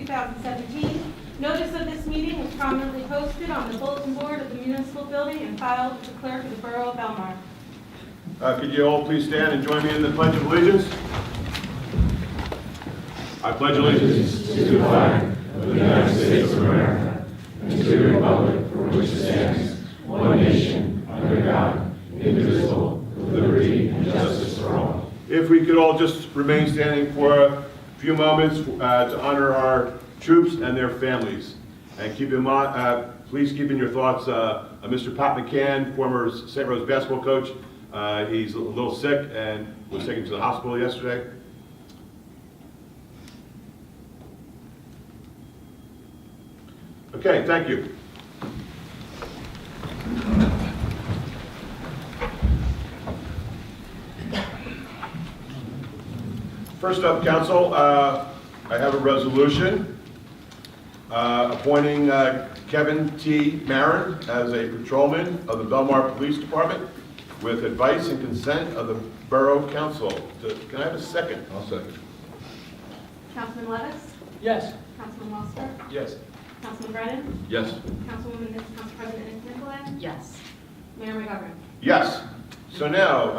2017. Notice of this meeting was prominently posted on the bulletin board of the municipal building and filed with the clerk of the Borough of Belmar. Could you all please stand and join me in the Pledge of Allegiance? I pledge allegiance to the flag of the United States of America and to the republic for which it stands, one nation, under God, indivisible, with liberty and justice for all. If we could all just remain standing for a few moments to honor our troops and their families. And keep in mind, please keep in your thoughts Mr. Pat McCann, former St. Rose basketball coach. He's a little sick and was taken to the hospital yesterday. Okay, thank you. First up, council, I have a resolution appointing Kevin T. Marin as a patrolman of the Belmar Police Department with advice and consent of the Borough Council. Can I have a second? I'll second. Councilman Levis? Yes. Councilman Foster? Yes. Councilman Brennan? Yes. Council President Nicolay? Yes. Mayor McGovern? Yes. So now,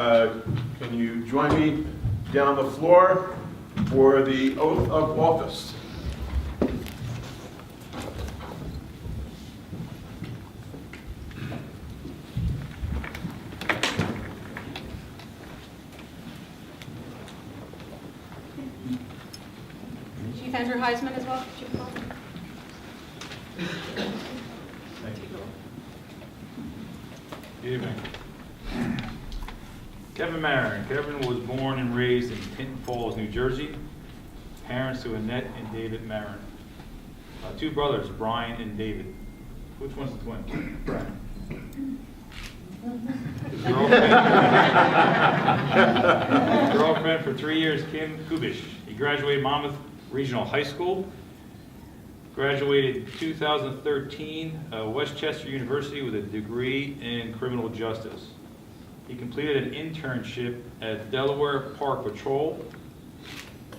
can you join me down the floor for the oath of office? Chief Andrew Heisman as well? Chief Thank you. Good evening. Kevin Marin. Kevin was born and raised in Tinton Falls, New Jersey. Parents to Annette and David Marin. Two brothers, Brian and David. Which one's the twin? Brian. His girlfriend for 3 years, Kim Kubish. He graduated Monmouth Regional High School. Graduated 2013, Westchester University with a degree in criminal justice. He completed an internship at Delaware Park Patrol,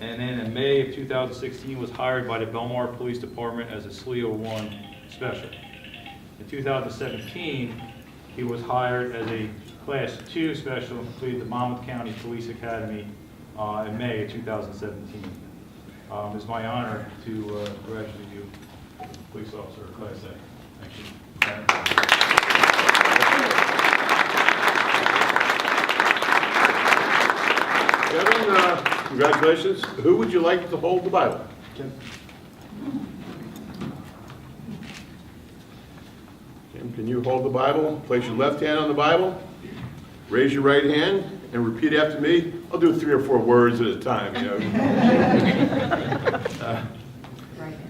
and then in May of 2016 was hired by the Belmar Police Department as a SLEO 1 special. In 2017, he was hired as a Class 2 special and completed the Monmouth County Police Academy in May of 2017. It's my honor to congratulate you as a police officer of Class A. Thank you. Kevin, congratulations. Who would you like to hold the Bible? Kim, can you hold the Bible? Place your left hand on the Bible. Raise your right hand and repeat after me. I'll do 3 or 4 words at a time, you know.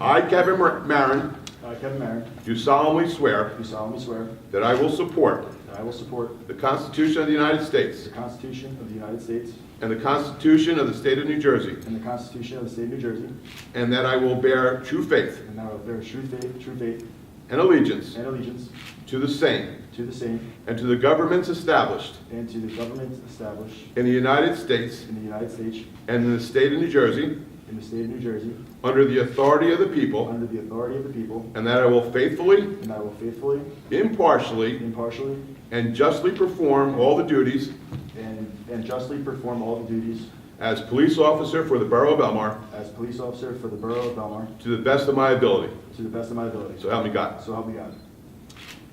I, Kevin Marin, Kevin Marin, do solemnly swear do solemnly swear that I will support that I will support the Constitution of the United States the Constitution of the United States and the Constitution of the State of New Jersey, and the Constitution of the State of New Jersey, and that I will bear true faith and that I will bear true faith and allegiance and allegiance to the same to the same and to the governments established and to the governments established in the United States in the United States and in the State of New Jersey in the State of New Jersey under the authority of the people, under the authority of the people, and that I will faithfully, and I will faithfully, impartially, impartially, and justly perform all the duties and justly perform all the duties as police officer for the Borough of Belmar as police officer for the Borough of Belmar to the best of my ability. to the best of my ability. So help me God. So help me God.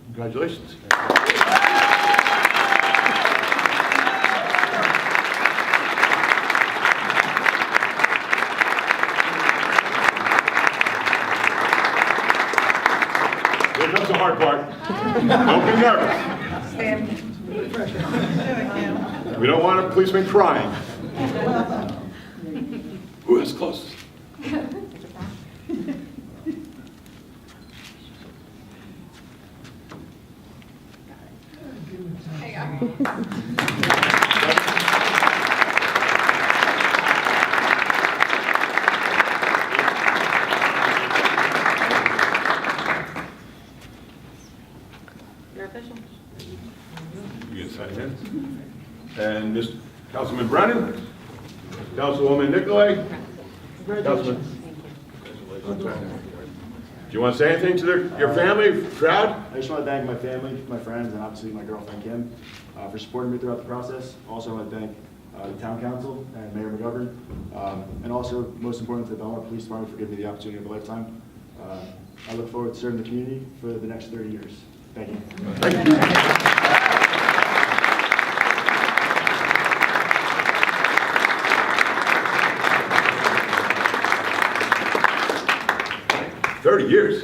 Congratulations. Here comes the hard part. Don't be nervous. We don't want a policeman crying. Who is closest? You're official. You can sign in. And Mr. Councilman Brennan, Councilwoman Nicolay, Councilman. Do you want to say anything to your family, crowd? I just want to thank my family, my friends, and obviously my girlfriend Kim for supporting me throughout the process. Also, I want to thank the town council and Mayor McGovern, and also, most important, to the Belmar Police Department for giving me the opportunity of a lifetime. I look forward to serving the community for the next 30 years. Thank you. Thank you. 30 years.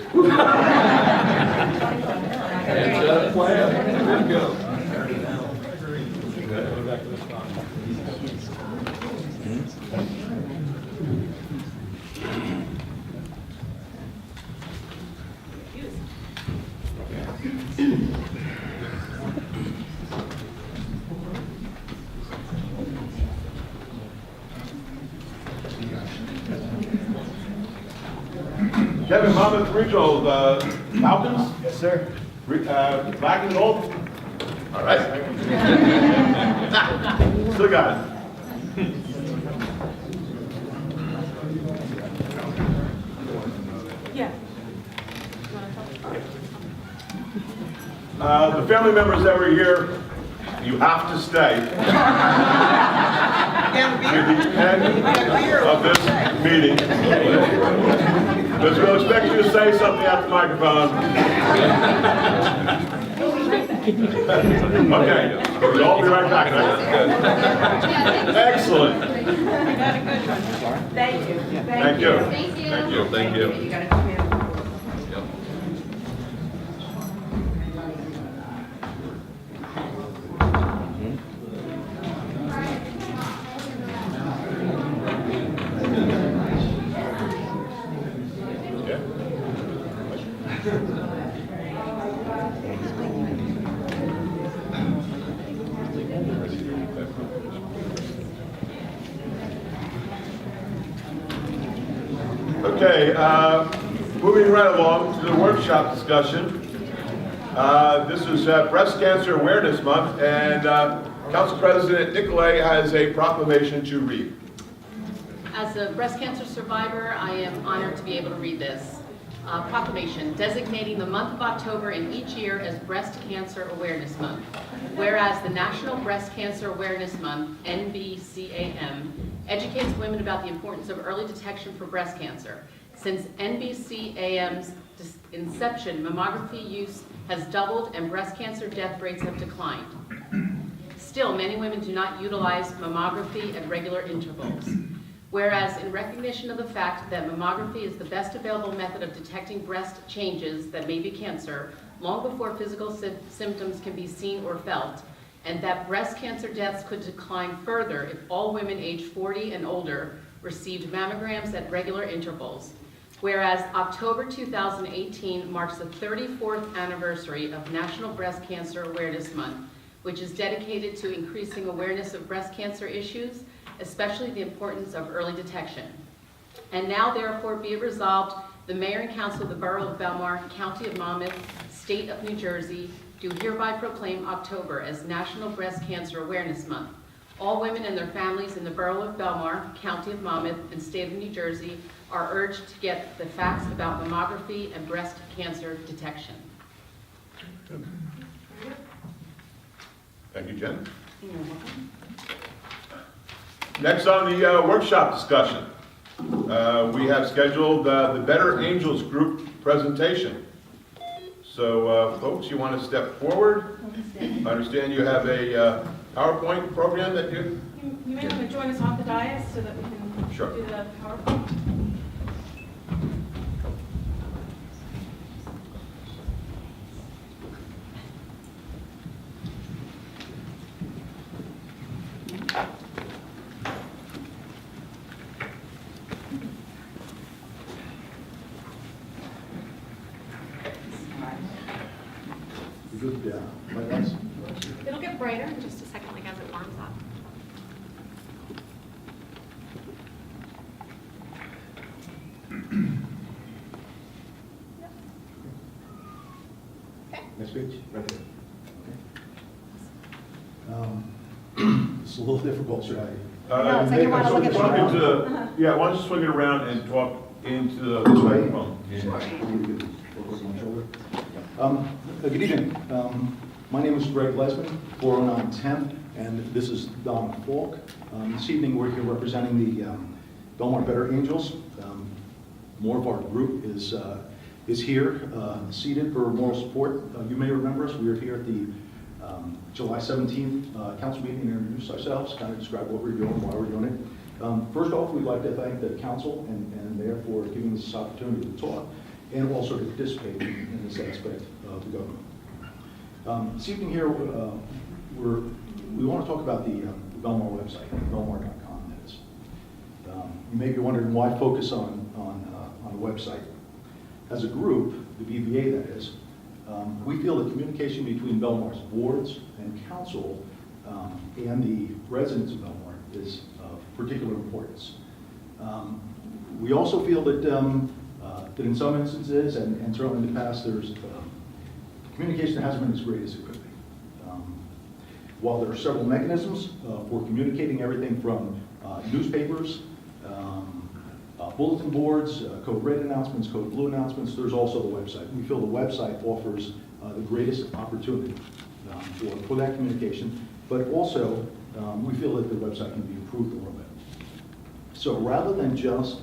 Kevin, Monmouth Regional Falcons? Yes, sir. Black and gold? All right. Still got it. Yeah. The family members that were here, you have to stay to the end of this meeting. Because we'll expect you to say something at the microphone. Okay, we'll all be right back. Excellent. I got a good one. Thank you. Thank you. Thank you. Thank you. You got to come in. Okay, moving right along to the workshop discussion. This is Breast Cancer Awareness Month, and Council President Nicolay has a proclamation to read. As a breast cancer survivor, I am honored to be able to read this proclamation designating the month of October in each year as Breast Cancer Awareness Month. Whereas the National Breast Cancer Awareness Month, NBCAM, educates women about the importance of early detection for breast cancer. Since NBCAM's inception, mammography use has doubled and breast cancer death rates have declined. Still, many women do not utilize mammography at regular intervals. Whereas in recognition of the fact that mammography is the best available method of detecting breast changes that may be cancer, long before physical symptoms can be seen or felt, and that breast cancer deaths could decline further if all women aged 40 and older received mammograms at regular intervals. Whereas October 2018 marks the 34th anniversary of National Breast Cancer Awareness Month, which is dedicated to increasing awareness of breast cancer issues, especially the importance of early detection. And now therefore be it resolved, the Mayor and Council of the Borough of Belmar, County of Monmouth, State of New Jersey, do hereby proclaim October as National Breast Cancer Awareness Month. All women and their families in the Borough of Belmar, County of Monmouth, and State of New Jersey are urged to get the facts about mammography and breast cancer detection. Thank you, Jen. You're welcome. Next on the workshop discussion, we have scheduled the Better Angels Group presentation. So folks, you want to step forward? I understand you have a PowerPoint program that you... You may want to join us off the dais so that we can Sure. do the PowerPoint. Good, my guys. It'll get brighter in just a second, like as it warms up. Next page, right there. It's a little difficult, should I? No, it's like you wanna look at the Talking room. to, yeah, why don't you swing it around and talk into the microphone. Good evening. My name is Greg Lesman, 409 10th, and this is Don Falk. This evening we're here representing the Belmar Better Angels. More of our group is here, seated for moral support. You may remember us. We were here at the July 17th council meeting and introduced ourselves, kind of describe what we're doing, why we're doing it. First off, we'd like to thank the council and mayor for giving us this opportunity to talk and also to participate in this aspect of the government. This evening here, we want to talk about the Belmar website, belmar.com, that is. You may be wondering why focus on the website. As a group, the BVA that is, we feel that communication between Belmar's boards and council and the residents of Belmar is of particular importance. We also feel that in some instances, and certainly in the past, there's communication hasn't been as great as it could be. While there are several mechanisms for communicating everything from newspapers, bulletin boards, code red announcements, code blue announcements, there's also the website. We feel the website offers the greatest opportunity for that communication, but also we feel that the website can be improved a little bit. So rather than just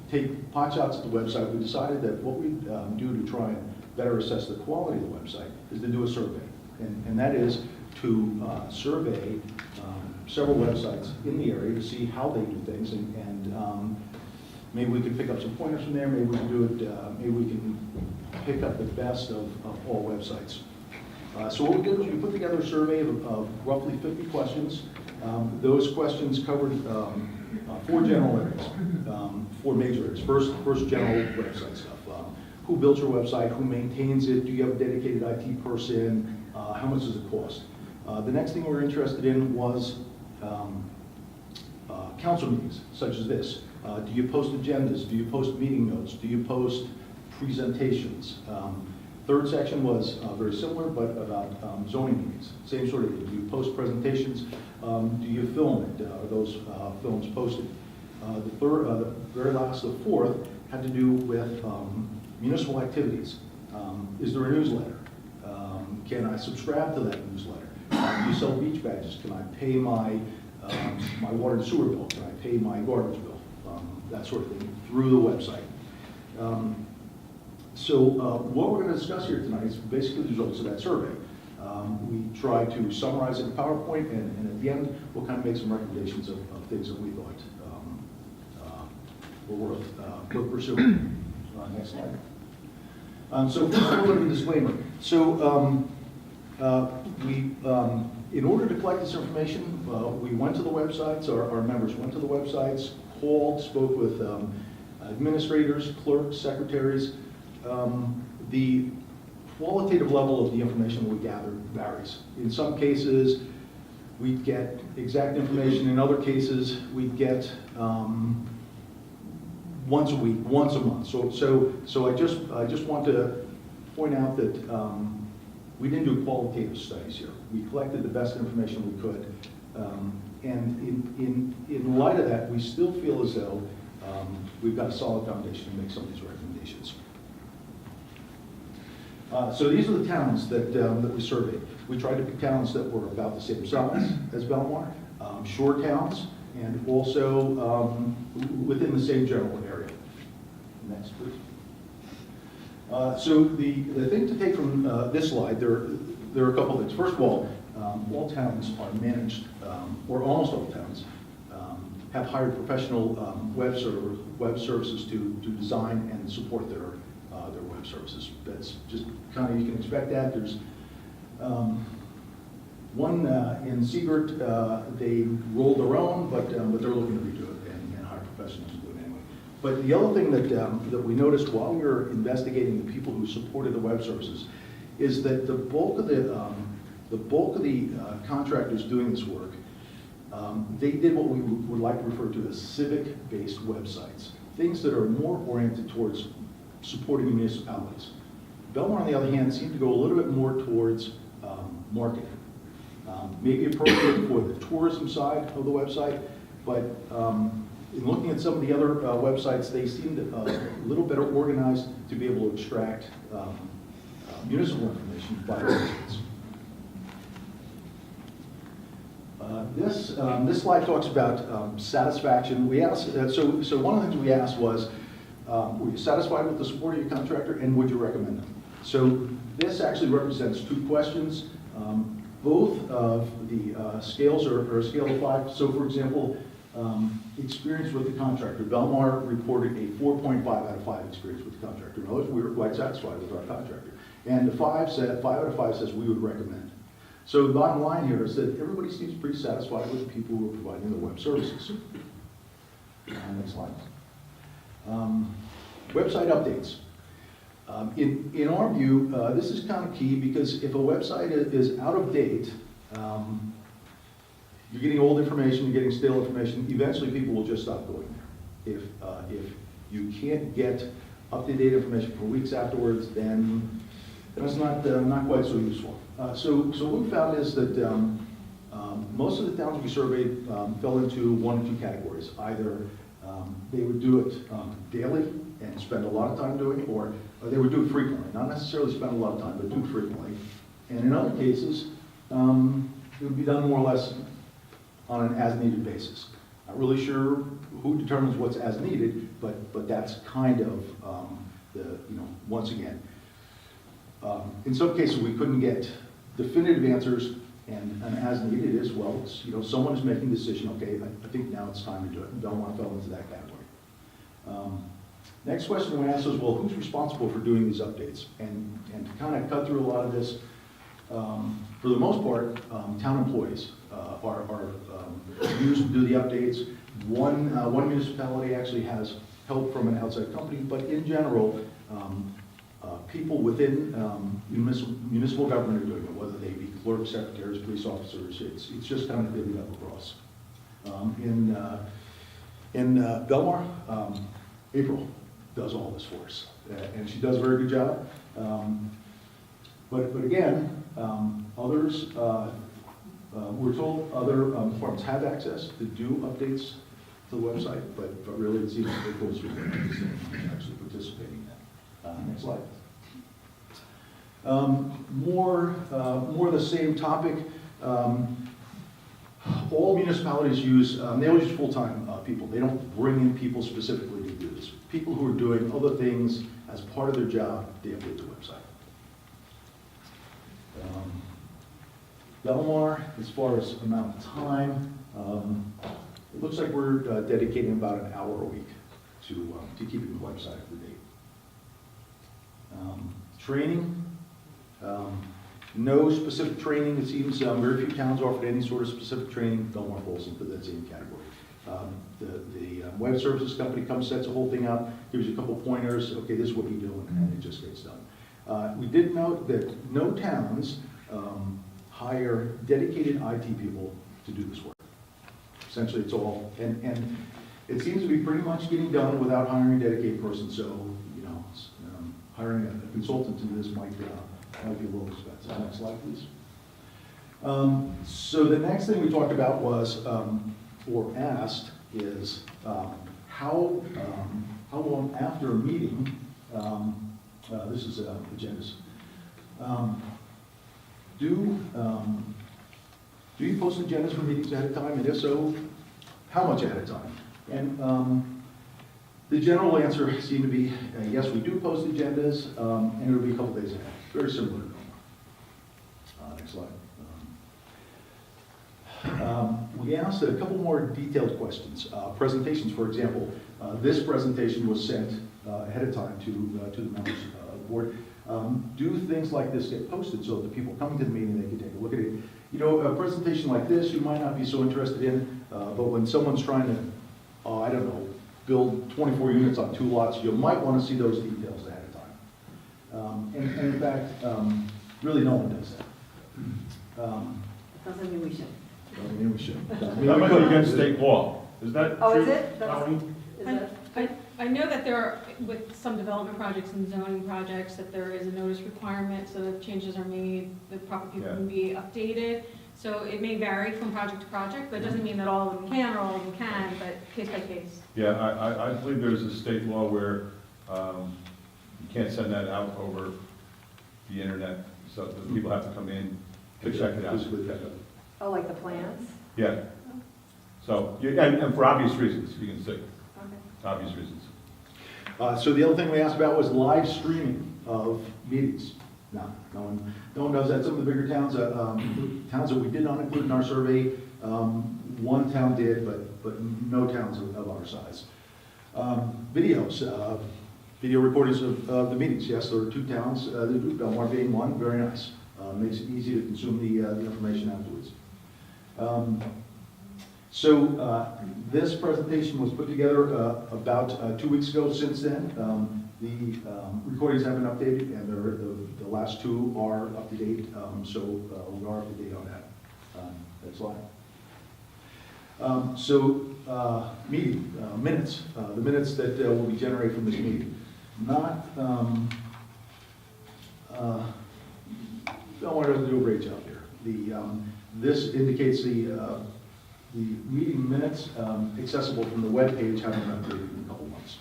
take pot shots at the website, we decided that what we do to try and better assess the quality of the website is to do a survey. And that is to survey several websites in the area to see how they do things, and maybe we could pick up some pointers from there, maybe we can do it, maybe we can pick up the best of all websites. So what we did was we put together a survey of roughly 50 questions. Those questions covered 4 general areas, 4 major areas. First general website stuff. Who built your website? Who maintains it? Do you have a dedicated IT person? How much does it cost? The next thing we were interested in was council meetings, such as this. Do you post agendas? Do you post meeting notes? Do you post presentations? Third section was very similar, but about zoning meetings. Same sort of thing. Do you post presentations? Do you film it? Are those films posted? The very last, the fourth, had to do with municipal activities. Is there a newsletter? Can I subscribe to that newsletter? Do you sell beach badges? Can I pay my water and sewer bill? Can I pay my garbage bill? That sort of thing through the website. So what we're going to discuss here tonight is basically the results of that survey. We try to summarize it in PowerPoint, and at the end, we'll kind of make some recommendations of things that we thought were worth pursuing. Next slide. So first, a little bit of a disclaimer. So in order to collect this information, we went to the websites, our members went to the websites, called, spoke with administrators, clerks, secretaries. The qualitative level of the information we gather varies. In some cases, we get exact information. In other cases, we get once a week, once a month. So I just want to point out that we didn't do qualitative studies here. We collected the best information we could, and in light of that, we still feel as though we've got a solid foundation to make some of these recommendations. So these are the towns that we surveyed. We tried to pick towns that were about the same size as Belmar, shore towns, and also within the same general area. Next, please. So the thing to take from this slide, there are a couple things. First of all towns are managed, or almost all towns, have hired professional web services to design and support their web services. That's just kind of, you can expect that. There's one in Seagirt, they rolled their own, but they're looking to redo it and hire professionals to do it anyway. But the other thing that we noticed while we were investigating the people who supported the web services is that the bulk of the contractors doing this work, they did what we would like to refer to as civic-based websites, things that are more oriented towards supporting municipalities. Belmar, on the other hand, seemed to go a little bit more towards marketing. Maybe appropriate for the tourism side of the website, but In looking at some of the other websites, they seemed a little better organized to be able to extract municipal information by residents. This slide talks about satisfaction. We asked, so one of the things we asked was, were you satisfied with the support of your contractor, and would you recommend them? So this actually represents 2 questions. Both of the scales are a scale of 5. So for example, experience with the contractor. Belmar reported a 4.5 out of 5 experience with the contractor. In other words, we were quite satisfied with our contractor. And the 5 out of 5 says we would recommend. So the bottom line here is that everybody seems pretty satisfied with the people who are providing the web services. Next slide. Website updates. In our view, this is kind of key because if a website is out of date, you're getting old information, you're getting stale information, eventually people will just stop going there. If you can't get up-to-date information for weeks afterwards, then it's not quite so useful. So what we found is that most of the towns we surveyed fell into 1 of 2 categories. Either they would do it daily and spend a lot of time doing it, or they would do it frequently. Not necessarily spend a lot of time, but do it frequently. And in other cases, it would be done more or less on an as-needed basis. Not really sure who determines what's as needed, but that's kind of once again. In some cases, we couldn't get definitive answers, and as needed is, well, it's, someone is making a decision, okay, I think now it's time to do it. And Belmont fell into that category. Next question we asked was, well, who's responsible for doing these updates? And to kind of cut through a lot of this, for the most part, town employees are used to do the updates. One municipality actually has help from an outside company, but in general, people within municipal government are doing it, whether they be clerks, secretaries, police officers. It's just kind of divvied up across. In Belmar, April does all this for us, and she does a very good job. But again, others, we're told other departments have access to do updates to the website, but really it seems that April's actually participating in that. Next slide. More of the same topic. All municipalities use, they always use full-time people. They don't bring in people specifically to do this. People who are doing other things as part of their job, they update the website. Belmar, as far as amount of time, it looks like we're dedicating about an hour a week to keeping the website up to date. Training, no specific training. It seems very few towns offered any sort of specific training. Belmar falls into that same category. The web services company comes, sets the whole thing up, gives you a couple pointers. Okay, this is what you do, and it just gets done. We did note that no towns hire dedicated IT people to do this work. Essentially, it's all, and it seems to be pretty much getting done without hiring a dedicated person. So, hiring a consultant to this might be a little expensive. Next slide, please. So the next thing we talked about was, or asked, is how long after a meeting, this is agendas, do you post agendas for meetings ahead of time, and if so, how much ahead of time? And the general answer seemed to be, yes, we do post agendas, and it'll be a couple days ahead. Very similar to normal. Next slide. We asked a couple more detailed questions. Presentations, for example. This presentation was sent ahead of time to the members of the board. Do things like this get posted so that the people coming to the meeting, they can take a look at it? A presentation like this you might not be so interested in, but when someone's trying to, I don't know, build 24 units on 2 lots, you might want to see those details ahead of time. And in fact, really no one does that. Doesn't mean we should. Doesn't mean we should. That might be against state law. Is that Oh, true? is it? Is it? I know that there are, with some development projects and zoning projects, that there is a notice requirement, so that changes are made, the proper people Yeah. can be updated. So it may vary from project to project, but it doesn't mean that all of them can or all of them can, but case by case. Yeah, I believe there's a state law where you can't send that out over the internet, so the people have to come in to check it out. Oh, like the plans? Yeah. So, yeah, and for obvious reasons, you can see, Okay. obvious reasons. So the other thing we asked about was live streaming of meetings. No one does that. Some of the bigger towns, towns that we did not include in our survey, one town did, but no towns of our size. Videos, video recordings of the meetings. Yes, there are 2 towns, Belmar being one, very nice. Makes it easy to consume the information afterwards. So this presentation was put together about 2 weeks ago. Since then, the recordings have been updated, and the last 2 are up to date, so we are up to date on that. Next slide. Meeting minutes, the minutes that will be generated from this meeting. Not, Belmar doesn't do a great job here. This indicates the meeting minutes accessible from the web page haven't been updated in a couple months.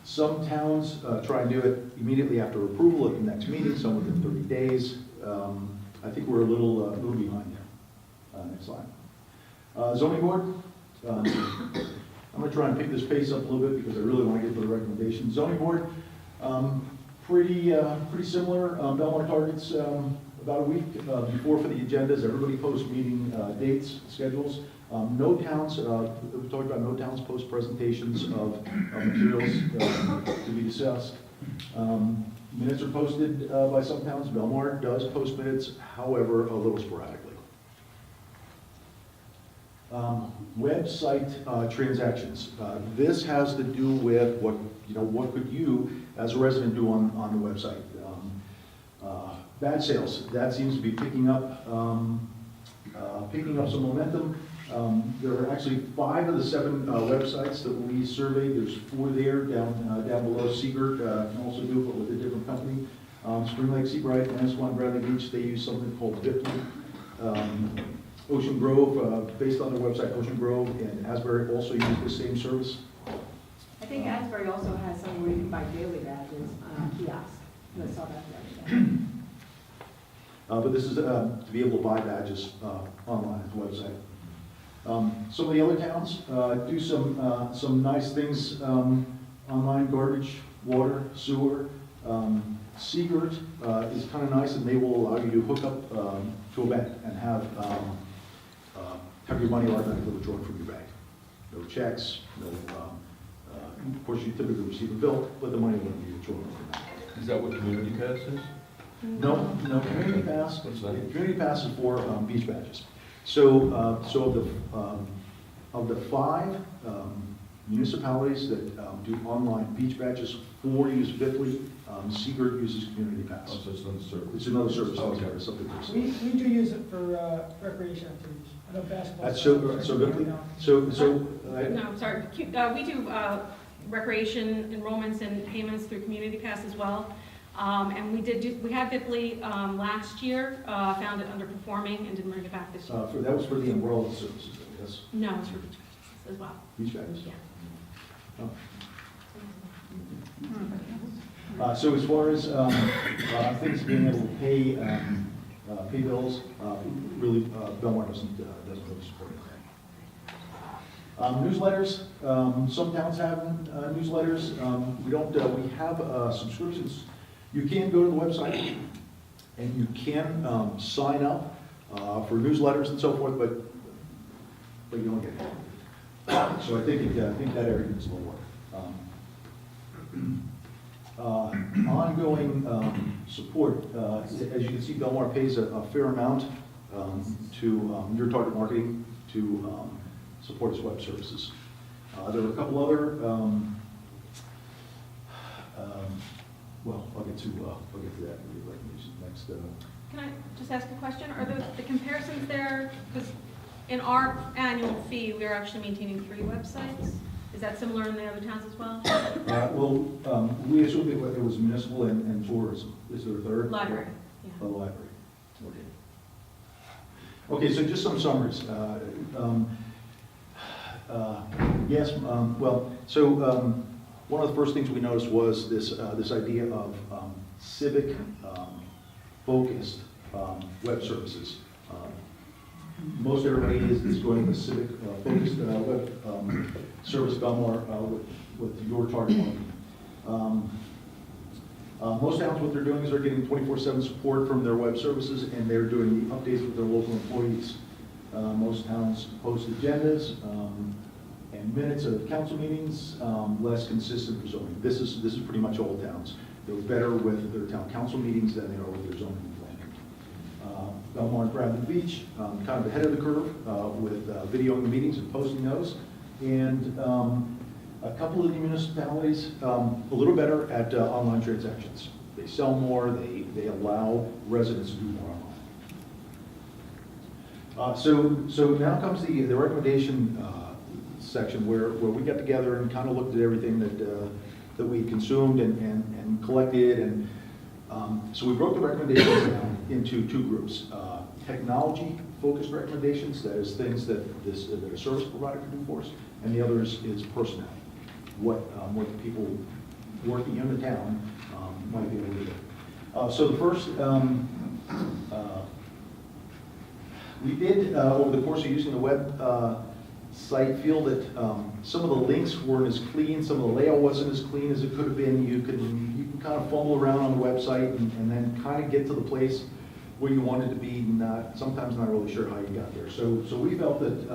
Some towns try and do it immediately after approval at the next meeting, some within 30 days. I think we're a little behind there. Next slide. Zoning board. I'm going to try and pick this pace up a little bit because I really want to get to the recommendations. Zoning board, pretty similar. Belmar targets about a week before for the agendas. Everybody posts meeting dates, schedules. No towns, we talked about no towns post presentations of materials to be discussed. Minutes are posted by some towns. Belmar does post minutes, however, a little sporadically. Website transactions. This has to do with what could you, as a resident, do on the website. Badge sales, that seems to be picking up some momentum. There are actually 5 of the 7 websites that we surveyed. There's 4 there down below. Seagirt can also do it, but with a different company. Spring Lake, Seabright, Manasquan, Bradley Beach, they use something called Bitly. Ocean Grove, based on their website, Ocean Grove and Asbury also use the same service. I think Asbury also has some where you can buy daily badges on a kiosk. I saw that the other day. But this is to be able to buy badges online at the website. Some of the other towns do some nice things online: garbage, water, sewer. Seagirt is kind of nice, and they will allow you to hook up to a bank and have your money automatically withdrawn from your bank. No checks, no. Of course, you typically receive a bill, but the money won't be withdrawn from your bank. Is that what Community Pass is? No, Community Pass. What's that? Community Pass is for beach badges. So of the 5 municipalities that do online beach badges, 4 use Bitly. Seagirt uses Community Pass. Oh, so it's another service. It's another service. Oh, okay. Sorry, something else. We do use it for recreation activities. I know basketball. That's so Bitly. No, I'm sorry. We do recreation enrollments and payments through Community Pass as well. And we had Bitly last year, found it underperforming and didn't bring it back this year. That was for the umbrella services, yes. No, it's for beach badges as well. Beach badges? Yeah. Oh. So as far as things being able to pay bills, really, Belmar doesn't really support it. Newsletters, some towns have newsletters. We don't. We have subscriptions. You can go to the website and you can sign up for newsletters and so forth, but you don't get it. So I think that area needs a little work. Ongoing support, as you can see, Belmar pays a fair amount to your target marketing to support its web services. There are a couple other, I'll get to that in the recommendation next. Can I just ask a question? Are the comparisons there, because in our annual fee, we are actually maintaining 3 websites. Is that similar in the other towns as well? We assumed it was municipal and tourism. Is there a third? Library. Oh, library. Okay. Okay, so just some summaries. Yes, well, so one of the first things we noticed was this idea of civic focused web services. Most everybody is going with civic focused web service Belmar with your target market. Most towns, what they're doing is they're getting 24/7 support from their web services, and they're doing the updates with their local employees. Most towns post agendas and minutes of council meetings, less consistent for zoning. This is pretty much all towns. They're better with their town council meetings than they are with their zoning and planning. Belmar and Bradley Beach, kind of ahead of the curve with videoing the meetings and posting those. And a couple of the municipalities, a little better at online transactions. They sell more, they allow residents to do more online. So now comes the recommendation section where we got together and kind of looked at everything that we consumed and collected. And so we broke the recommendations down into two groups. Technology-focused recommendations, that is things that a service provider can do for us, and the other is personnel. What the people working in the town might be able to do. So the first, we did, over the course of using the web site, feel that some of the links weren't as clean, some of the layout wasn't as clean as it could have been. You can kind of fumble around on the website and then kind of get to the place where you wanted to be, sometimes not really sure how you got there. So we felt that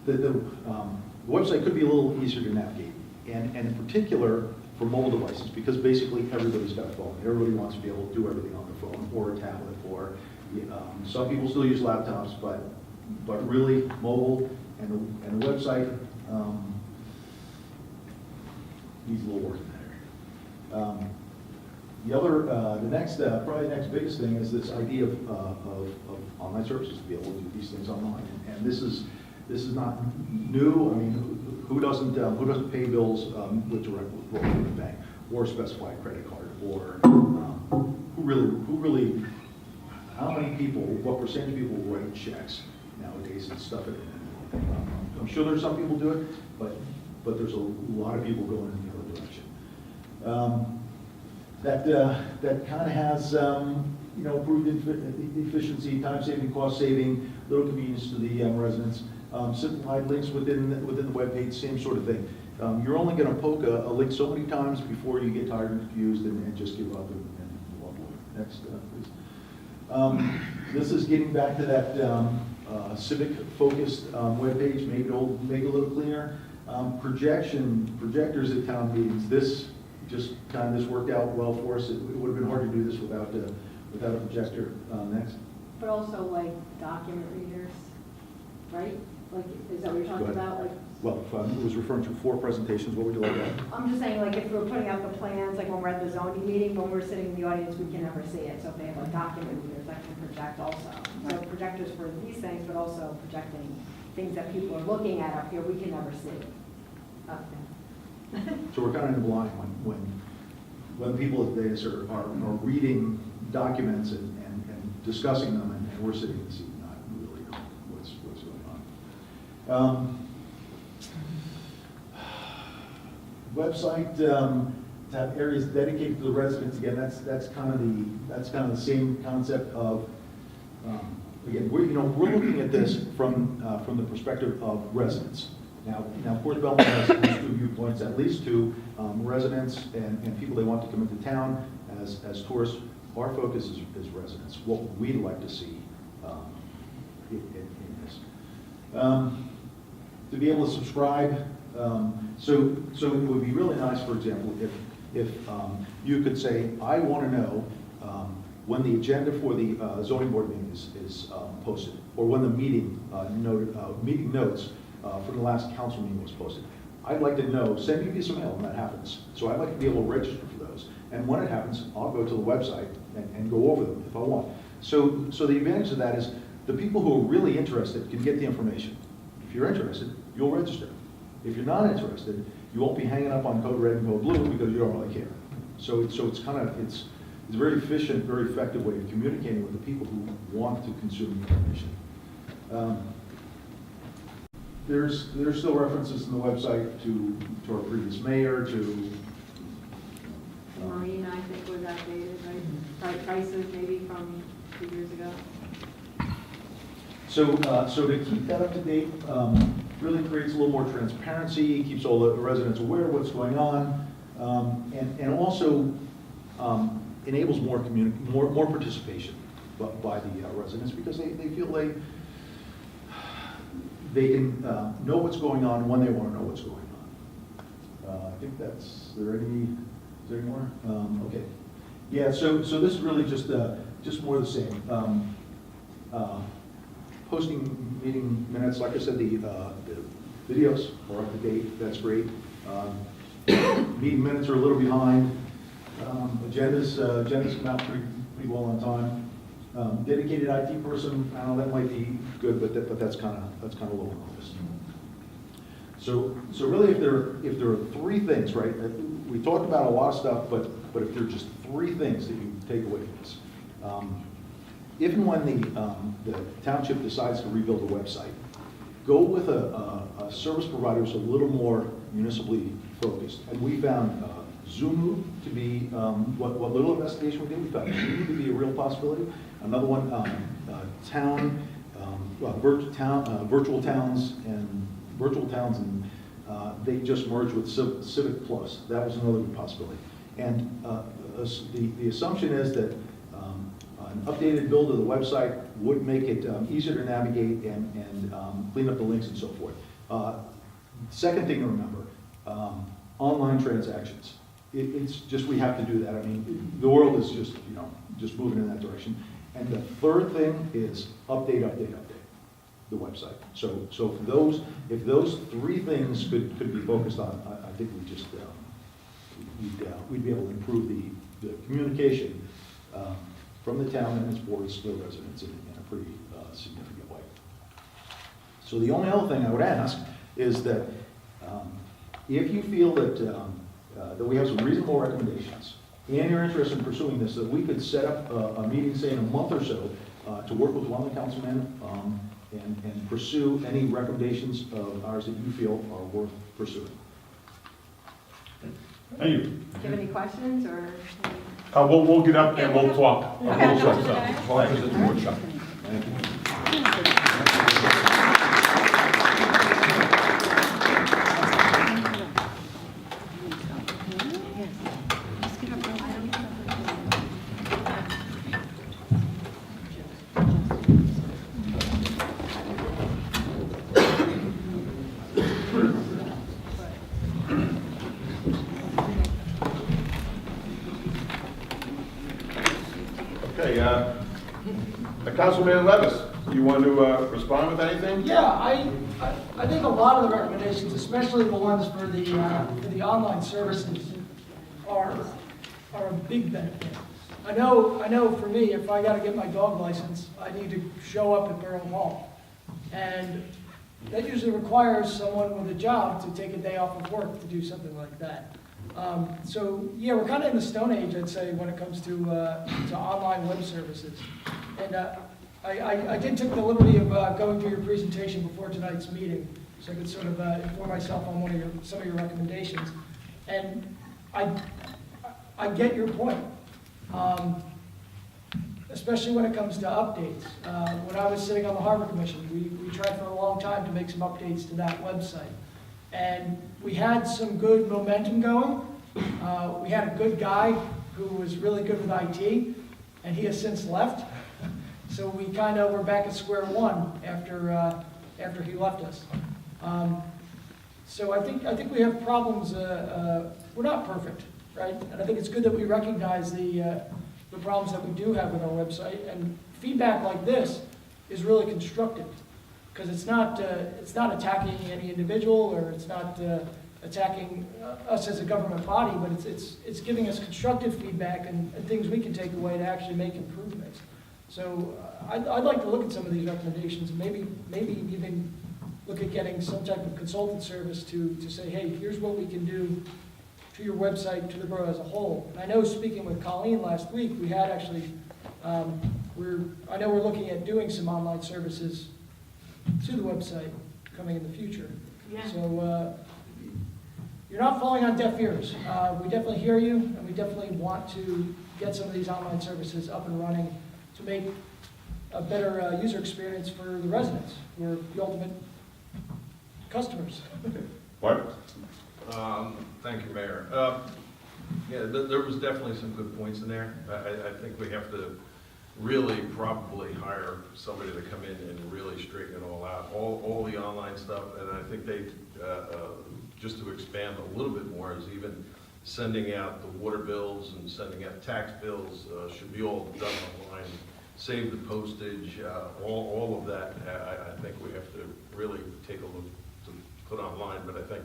the website could be a little easier to navigate, and in particular for mobile devices, because basically everybody's got a phone. Everybody wants to be able to do everything on their phone or a tablet, or some people still use laptops, but really mobile and the website needs a little work in that area. Probably the next biggest thing is this idea of online services, to be able to do these things online, and this is not new. I mean, who doesn't pay bills with direct with the bank, or a specified credit card, or who really? How many people? What percentage of people write checks nowadays and stuff? I'm sure there's some people do it, but there's a lot of people going in the other direction. That kind of has improved efficiency, time saving, cost saving, little convenience to the residents. Simplified links within the web page, same sort of thing. You're only going to poke a link so many times before you get tired and confused and just give up and walk away. Next, please. This is getting back to that civic-focused web page. Make it a little cleaner. Projectors at town meetings. This worked out well for us. It would have been hard to do this without a projector. Next. But also like document readers, right? Like, is that what you're talking about? Like, well, if I was referring to 4 presentations, what would you like to add? I'm just saying, like, if we're putting out the plans, like when we're at the zoning meeting, when we're sitting in the audience, we can never see it. So if they have like document readers, that can project also. So projectors for these things, but also projecting things that people are looking at up here, we can never see. Okay. So we're kind of in the blind when people at this are reading documents and discussing them, and we're sitting in the seat not really know what's going on. Website to have areas dedicated to the residents. Again, that's kind of the same concept of again, we're looking at this from the perspective of residents. Now, of course, Belmont has 2 viewpoints, at least 2, residents and people they want to come into town as tourists. Our focus is residents. What would we like to see in this? To be able to subscribe, so it would be really nice, for example, if you could say, I want to know when the agenda for the zoning board meeting is posted, or when the meeting notes for the last council meeting was posted. I'd like to know, send me a piece of mail when that happens. So I'd like to be able to register for those. And when it happens, I'll go to the website and go over them if I want. So the advantage of that is the people who are really interested can get the information. If you're interested, you'll register. If you're not interested, you won't be hanging up on code red and code blue because you don't really care. So it's it's a very efficient, very effective way of communicating with the people who want to consume information. There's still references in the website to our previous mayor, to Marina, I think, was outdated, right? Prices maybe from 2 years ago. So to keep that up to date, really creates a little more transparency, keeps all the residents aware of what's going on, and also enables more participation by the residents, because they feel they can know what's going on when they want to know what's going on. I think that's. Is there any more? Okay. Yeah. So this is really just more of the same. Posting meeting minutes, like I said, the videos are up to date. That's great. Meeting minutes are a little behind. Agendas come out pretty well on time. Dedicated IT person, I don't know, that might be good, but that's kind of low on the list. So really, if there are three things, right? We talked about a lot of stuff, but if there are just three things that you take away from this. If and when the township decides to rebuild the website, go with a service provider who's a little more municipally focused. And we found Zumu to be, what little investigation we did, we found Zumu to be a real possibility. Another one, virtual towns, and they just merged with Civic Plus. That was another possibility. And the assumption is that an updated build of the website would make it easier to navigate and clean up the links and so forth. Second thing to remember, online transactions. It's just, we have to do that. I mean, the world is just moving in that direction. And the third thing is update the website. So if those three things could be focused on, I think we'd be able to improve the communication from the town and its boards to the residents in a pretty significant way. So the only other thing I would ask is that if you feel that we have some reasonable recommendations and you're interested in pursuing this, that we could set up a meeting, say in a month or so, to work with one of the councilmen and pursue any recommendations of ours that you feel are worth pursuing. Thank you. Do you have any questions or? We'll get up and we'll talk. Okay, Councilman Levis, you want to respond with anything? Yeah, I think a lot of the recommendations, especially the ones for the online services, are a big benefit. I know for me, if I got to get my dog license, I need to show up at Borough Hall. And that usually requires someone with a job to take a day off of work to do something like that. So yeah, we're kind of in the Stone Age, I'd say, when it comes to online web services. And I did take the liberty of going through your presentation before tonight's meeting, so I could sort of inform myself on some of your recommendations. And I get your point, especially when it comes to updates. When I was sitting on the Harbor Commission, we tried for a long time to make some updates to that website. And we had some good momentum going. We had a good guy who was really good with IT, and he has since left. So we kind of were back at square one after he left us. So I think we have problems. We're not perfect, right? And I think it's good that we recognize the problems that we do have with our website. And feedback like this is really constructive, because it's not attacking any individual, or it's not attacking us as a government body, but it's giving us constructive feedback and things we can take away to actually make improvements. So I'd like to look at some of these recommendations, and maybe even look at getting some type of consultant service to say, hey, here's what we can do to your website, to the borough as a whole. And I know, speaking with Colleen last week, we had actually, I know we're looking at doing some online services to the website coming in the future. Yeah. So you're not falling on deaf ears. We definitely hear you, and we definitely want to get some of these online services up and running to make a better user experience for the residents, who are the ultimate customers. Bart? Thank you, Mayor. Yeah, there was definitely some good points in there. I think we have to really probably hire somebody to come in and really straighten it all out, all the online stuff, and I think they, just to expand a little bit more, is even sending out the water bills and sending out tax bills should be all done online. Save the postage, all of that, I think we have to really take a look to put online, but I think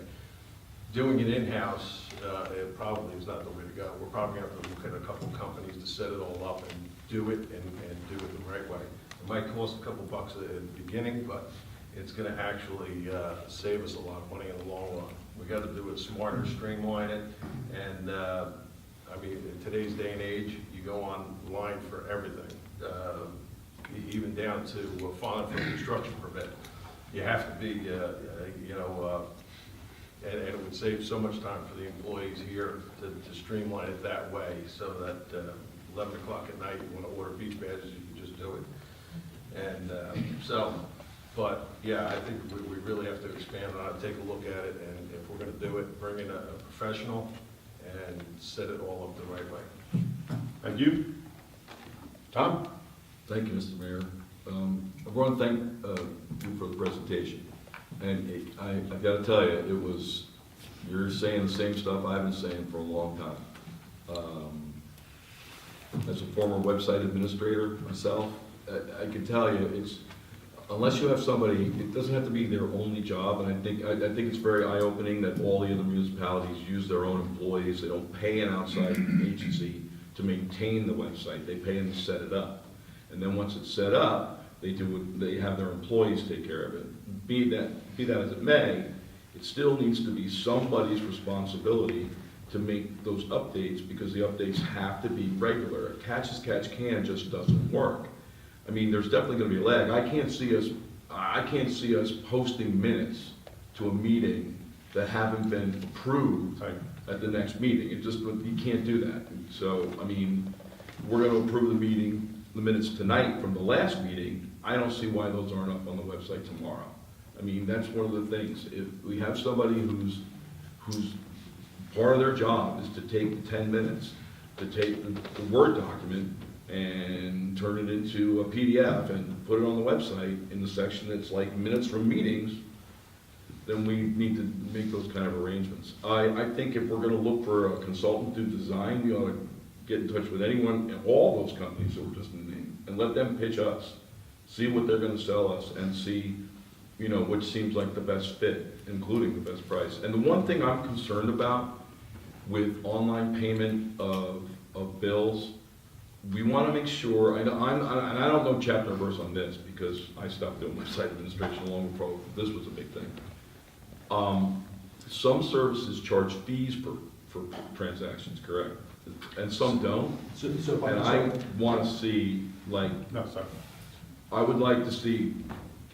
doing it in-house, it probably is not the way to go. We're probably going to have to look at a couple companies to set it all up and do it and do it the right way. It might cost a couple bucks at the beginning, but it's going to actually save us a lot of money in the long run. We got to do it smarter, streamline it, and I mean, in today's day and age, you go online for everything, even down to filing for a construction permit. You have to be, and it would save so much time for the employees here to streamline it that way, so that 11 o'clock at night, you want to order beach badges, you can just do it. And but yeah, I think we really have to expand on it, take a look at it, and if we're going to do it, bring in a professional and set it all up the right way. Thank you. Tom? Thank you, Mr. Mayor. I want to thank you for the presentation. And I've got to tell you, you're saying the same stuff I've been saying for a long time. As a former website administrator myself, I can tell you, unless you have somebody, it doesn't have to be their only job, and I think it's very eye-opening that all the other municipalities use their own employees. They don't pay an outside agency to maintain the website. They pay them to set it up. And then once it's set up, they have their employees take care of it. Be that as it may, it still needs to be somebody's responsibility to make those updates, because the updates have to be regular. A catch as catch can just doesn't work. I mean, there's definitely going to be a lag. I can't see us posting minutes to a meeting that haven't been approved at the next meeting. You can't do that. So, I mean, we're going to approve the minutes tonight from the last meeting. I don't see why those aren't up on the website tomorrow. I mean, that's one of the things. If we have somebody who's part of their job is to take 10 minutes to take the Word document and turn it into a PDF and put it on the website in the section that's like minutes from meetings, then we need to make those kind of arrangements. I think if we're going to look for a consultant to design, we ought to get in touch with anyone and all those companies that were just named and let them pitch us, see what they're going to sell us, and see, which seems like the best fit, including the best price. And the one thing I'm concerned about with online payment of bills, we want to make sure, and I don't know chapter and verse on this because I stopped doing my site administration long before this was a big thing. Some services charge fees for transactions, correct? And some don't. And I want to see, No, sorry. I would like to see,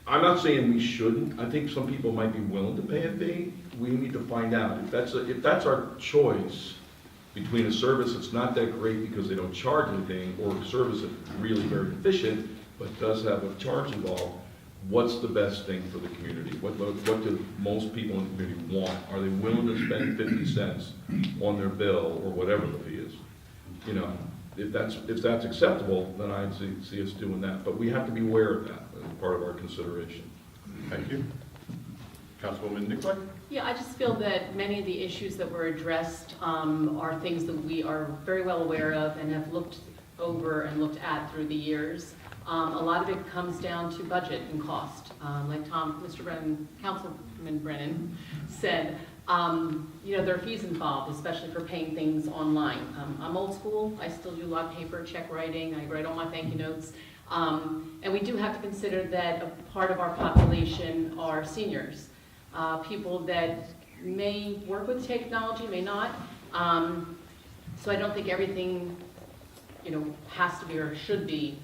I'm not saying we shouldn't. I think some people might be willing to pay a fee. We need to find out. If that's our choice between a service that's not that great because they don't charge anything, or a service that's really very efficient but does have a charge involved, what's the best thing for the community? What do most people in the community want? Are they willing to spend 50 cents on their bill or whatever the fee is? If that's acceptable, then I'd see us doing that. But we have to be aware of that as part of our consideration. Thank you. Councilwoman Nicolai? Yeah, I just feel that many of the issues that were addressed are things that we are very well aware of and have looked over and looked at through the years. A lot of it comes down to budget and cost. Like Mr. Brennan, Councilman Brennan said, there are fees involved, especially for paying things online. I'm old school. I still do a lot of paper check writing. I write all my thank you notes. And we do have to consider that a part of our population are seniors, people that may work with technology, may not, So I don't think everything, has to be or should be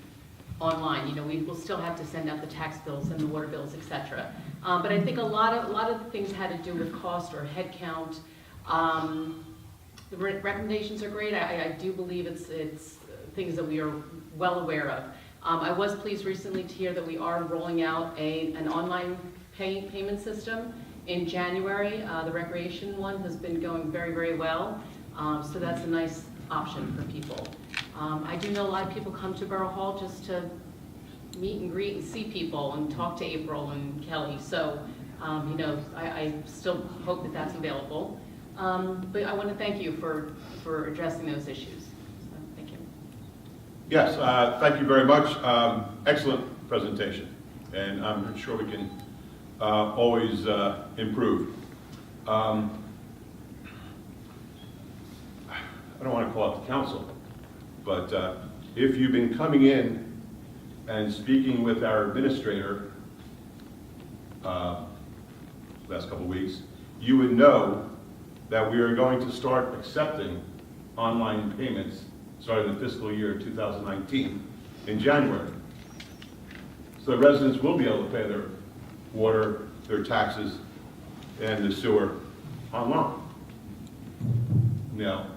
online. We will still have to send out the tax bills and the water bills, et cetera. But I think a lot of things had to do with cost or head count. The recommendations are great. I do believe it's things that we are well aware of. I was pleased recently to hear that we are rolling out an online payment system in January. The recreation one has been going very, very well. So that's a nice option for people. I do know a lot of people come to Borough Hall just to meet and greet and see people and talk to April and Kelly. So, I still hope that that's available. But I want to thank you for addressing those issues. So, thank you. Yes, thank you very much. Excellent presentation, and I'm sure we can always improve. I don't want to call it the council, but if you've been coming in and speaking with our administrator last couple of weeks, you would know that we are going to start accepting online payments starting the fiscal year 2019 in January. So the residents will be able to pay their water, their taxes, and the sewer online. Now,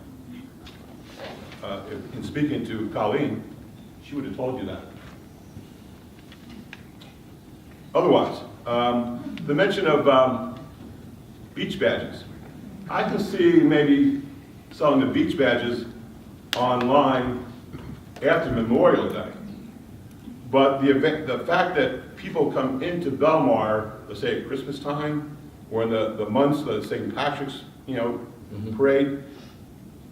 in speaking to Colleen, she would have told you that. Otherwise, the mention of beach badges. I can see maybe selling the beach badges online after Memorial Day. But the fact that people come into Belmar, let's say at Christmas time, or in the months of St. Patrick's, parade,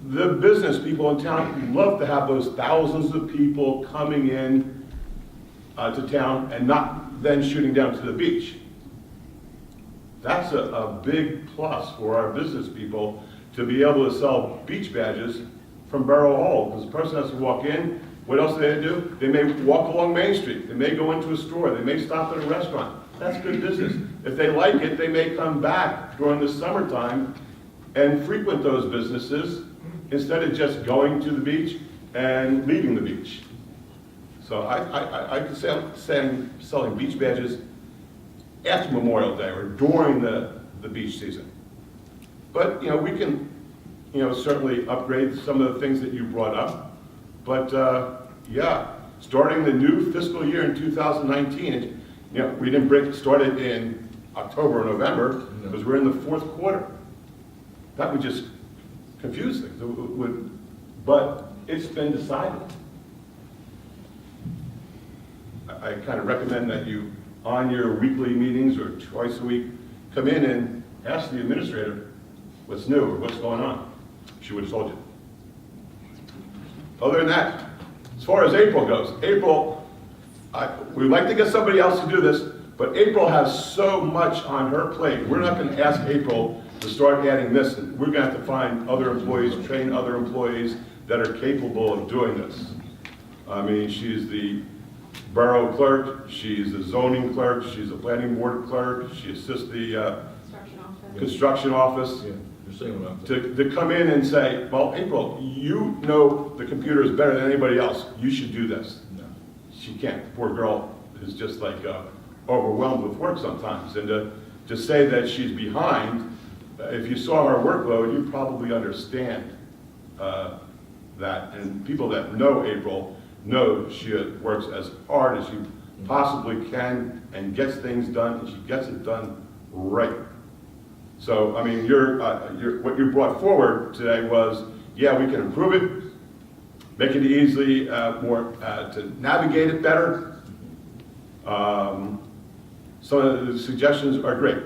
the business people in town love to have those thousands of people coming in to town and not then shooting down to the beach. That's a big plus for our business people to be able to sell beach badges from Borough Hall, because the person has to walk in. What else do they do? They may walk along Main Street. They may go into a store. They may stop at a restaurant. That's good business. If they like it, they may come back during the summertime and frequent those businesses instead of just going to the beach and leaving the beach. So I could say selling beach badges after Memorial Day or during the beach season. But, we can, certainly upgrade some of the things that you brought up. But, starting the new fiscal year in 2019, we didn't start it in October or November because we're in the fourth quarter. That would just confuse things. But it's been decided. I kind of recommend that you, on your weekly meetings or twice a week, come in and ask the administrator what's new or what's going on. She would have told you. Other than that, as far as April goes, we'd like to get somebody else to do this, but April has so much on her plate. We're not going to ask April to start adding this. We're going to have to find other employees, train other employees that are capable of doing this. I mean, she's the borough clerk, she's the zoning clerk, she's a planning board clerk, she assists the construction office. Yeah, you're saying what I'm saying. To come in and say, well, April, you know the computers better than anybody else. You should do this. No. She can't. The poor girl is just like overwhelmed with work sometimes. And to say that she's behind, if you saw her workload, you'd probably understand that. And people that know April know she works as hard as she possibly can and gets things done, and she gets it done right. So, I mean, what you brought forward today was, yeah, we can improve it, make it easily more to navigate it better. Some of the suggestions are great.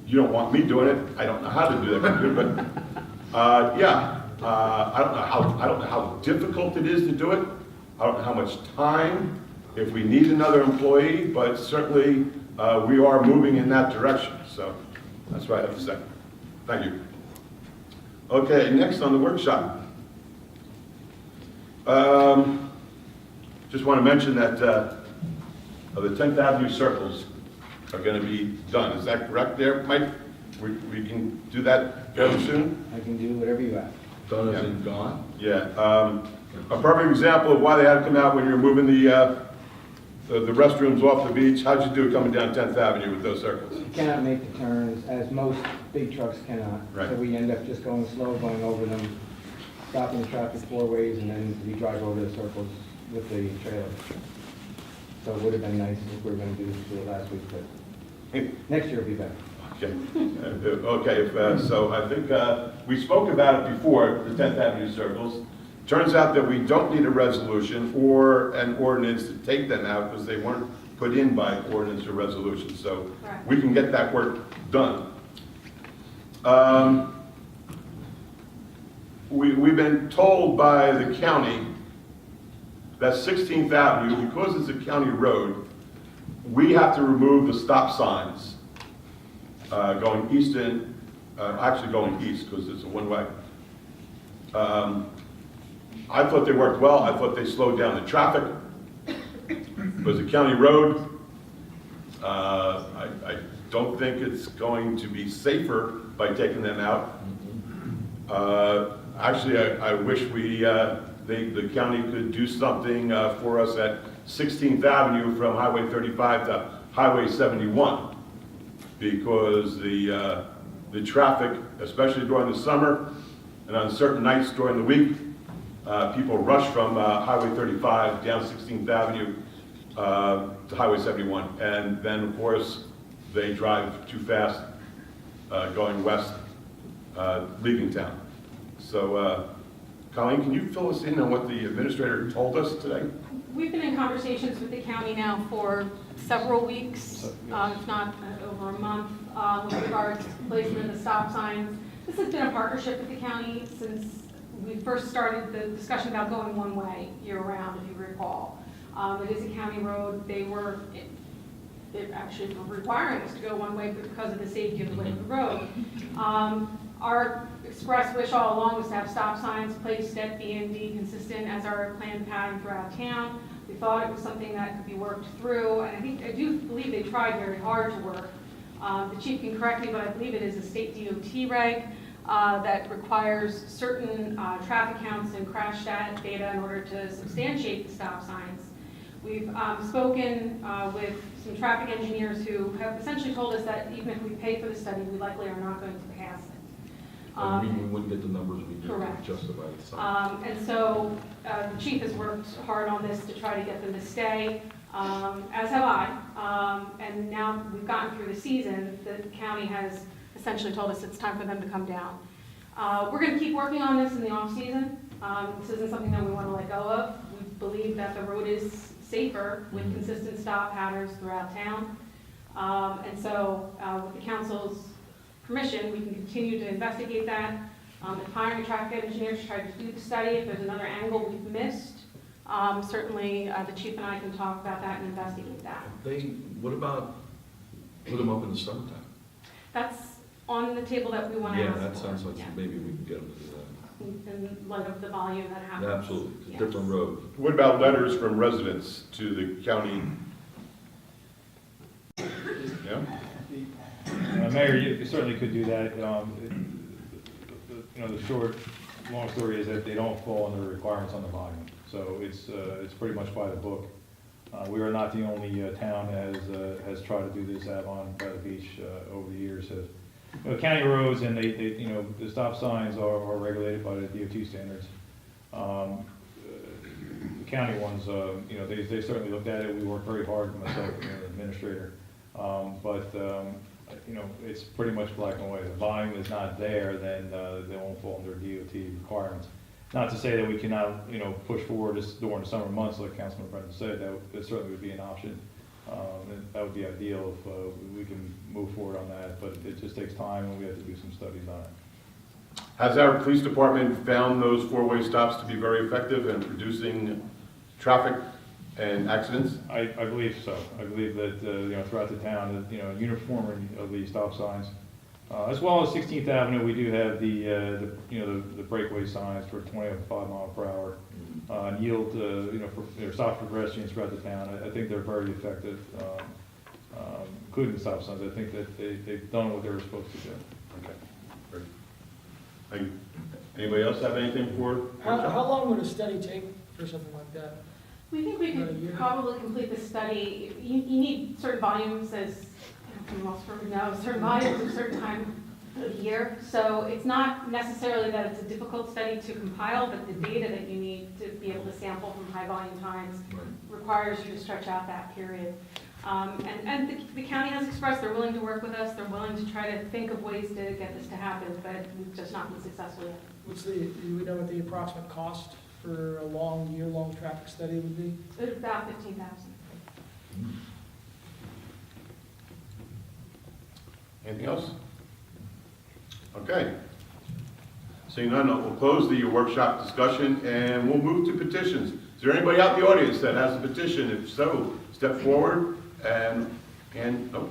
You don't want me doing it. I don't know how to do that computer, but I don't know how difficult it is to do it. I don't know how much time, if we need another employee, but certainly we are moving in that direction. So that's what I have to say. Thank you. Okay, next on the workshop. Just want to mention that the 10th Avenue circles are going to be done. Is that correct there, Mike? We can do that fairly soon? I can do whatever you ask. Done as in gone? Yeah, a perfect example of why they had to come out when you're moving the restrooms off the beach. How'd you do it coming down 10th Avenue with those circles? You cannot make the turns, as most big trucks cannot. Right. So we end up just going slow, going over them, stopping the traffic 4 ways, and then we drive over the circles with the trailer. So it would have been nice if we were going to do this last week, but next year will be better. Okay, so I think we spoke about it before, the 10th Avenue circles. Turns out that we don't need a resolution or an ordinance to take them out because they weren't put in by ordinance or resolution. So Correct. we can get that work done. We've been told by the county that 16th Avenue, because it's a county road, we have to remove the stop signs going east and, actually going east because it's a one-way. I thought they worked well. I thought they slowed down the traffic. It was a county road. I don't think it's going to be safer by taking them out. Actually, I wish the county could do something for us at 16th Avenue from Highway 35 to Highway 71, because the traffic, especially during the summer and on certain nights during the week, people rush from Highway 35 down 16th Avenue to Highway 71, and then of course they drive too fast going west, leaving town. So, Colleen, can you fill us in on what the administrator told us today? We've been in conversations with the county now for several weeks, if not over a month, with regards to placement of the stop signs. This has been a partnership with the county since we first started the discussion about going one way year-round, if you recall. It is a county road. They're actually requiring us to go one way because of the safety of the way of the road. Our express wish all along was to have stop signs placed at B and D consistent as our planned pattern throughout town. We thought it was something that could be worked through, and I do believe they tried very hard to work. The chief can correct me, but I believe it is a state DOT reg that requires certain traffic counts and crash data in order to substantiate the stop signs. We've spoken with some traffic engineers who have essentially told us that even if we pay for the study, we likely are not going to pass it. We wouldn't get the numbers we need to Correct. justify the sign. And so the chief has worked hard on this to try to get them to stay, as have I. And now we've gotten through the season, the county has essentially told us it's time for them to come down. We're going to keep working on this in the off-season. This isn't something that we want to let go of. We believe that the road is safer with consistent stop patterns throughout town. And so with the council's permission, we can continue to investigate that. If hiring a traffic engineer to try to do the study, if there's another angle we've missed, certainly the chief and I can talk about that and investigate that. What about put them up in the summertime? That's on the table that we want to Yeah, ask for. that sounds like Yeah. maybe we can get them to do In light of the volume that that. happens. Absolutely, it's a Yes. different road. What about letters from residents to the county? Yeah? Mayor, you certainly could do that. The long story is that they don't fall under the requirements on the volume. So it's pretty much by the book. We are not the only town has tried to do this out on by the beach over the years. County roads and the stop signs are regulated by the DOT standards. The county ones, they certainly looked at it. We worked very hard, myself and the administrator. It's pretty much black and white. If the volume is not there, then they won't fall under DOT requirements. Not to say that we cannot, push forward this during the summer months, like Councilman Brennan said. That certainly would be an option. And that would be ideal if we can move forward on that, but it just takes time and we have to do some studies on it. Has our police department found those four-way stops to be very effective in reducing traffic and accidents? I believe so. I believe that, throughout the town, uniforming of the stop signs, as well as 16th Avenue, we do have the breakaway signs for 25 mile per hour, and yield, for stop for pedestrians throughout the town. I think they're very effective, including the stop signs. I think that they've done what they were supposed to do. Okay, great. Thank you. Anybody else have anything for? How long would a study take for something like that? We think we About a year? could probably complete the study. You need certain volumes, as most probably know, certain volumes at a certain time of year. So it's not necessarily that it's a difficult study to compile, but the data that you need to be able to sample from high volume times requires you to stretch out that period. And the county has expressed they're willing to work with us. They're willing to try to think of ways to get this to happen, but we've just not been successful yet. Do we know what the approximate cost for a long, year-long traffic study would be? It's about $15,000. Anything else? Okay. Seeing none, we'll close the workshop discussion and we'll move to petitions. Is there anybody out in the audience that has a petition? If so, step forward and oh.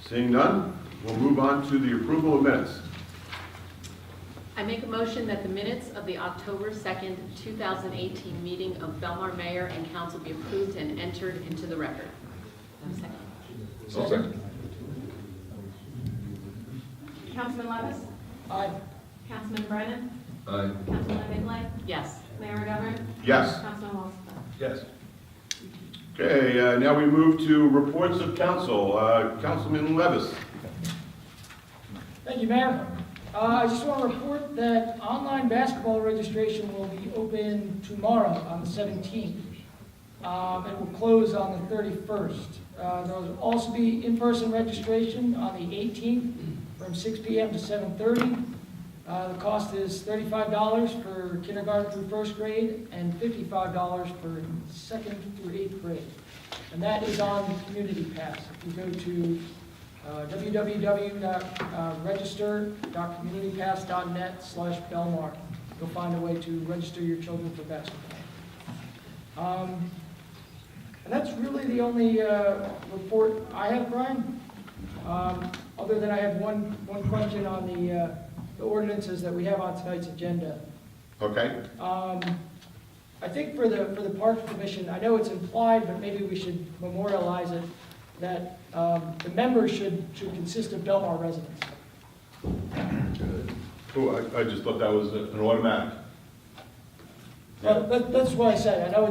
Seeing none, we'll move on to the approval of minutes. I make a motion that the minutes of the October 2nd, 2018 meeting of Belmar Mayor and Council be approved and entered into the record. Second. Councilman Levis? Aye. Councilman Brennan? Aye. Councilman Nicolay? Yes. Mayor McGovern? Yes. Councilman Wilson? Yes. Okay, now we move to reports of council. Councilman Levis. Thank you, Mayor. I just want to report that online basketball registration will be open tomorrow on the 17th. And will close on the 31st. There will also be in-person registration on the 18th from 6 p.m. to 7:30. The cost is $35 for kindergarten through first grade and $55 for second through eighth grade. And that is on the Community Pass. If you go to www.register.communitypass.net/Belmar, you'll find a way to register your children for basketball. And that's really the only report I have, Brian. Other than I have one question on the ordinances that we have on tonight's agenda. Okay. I think for the Parks Commission, I know it's implied, but maybe we should memorialize it, that the members should consist of Belmar residents. Cool, I just thought that was an automatic. Well, that's what I said. I know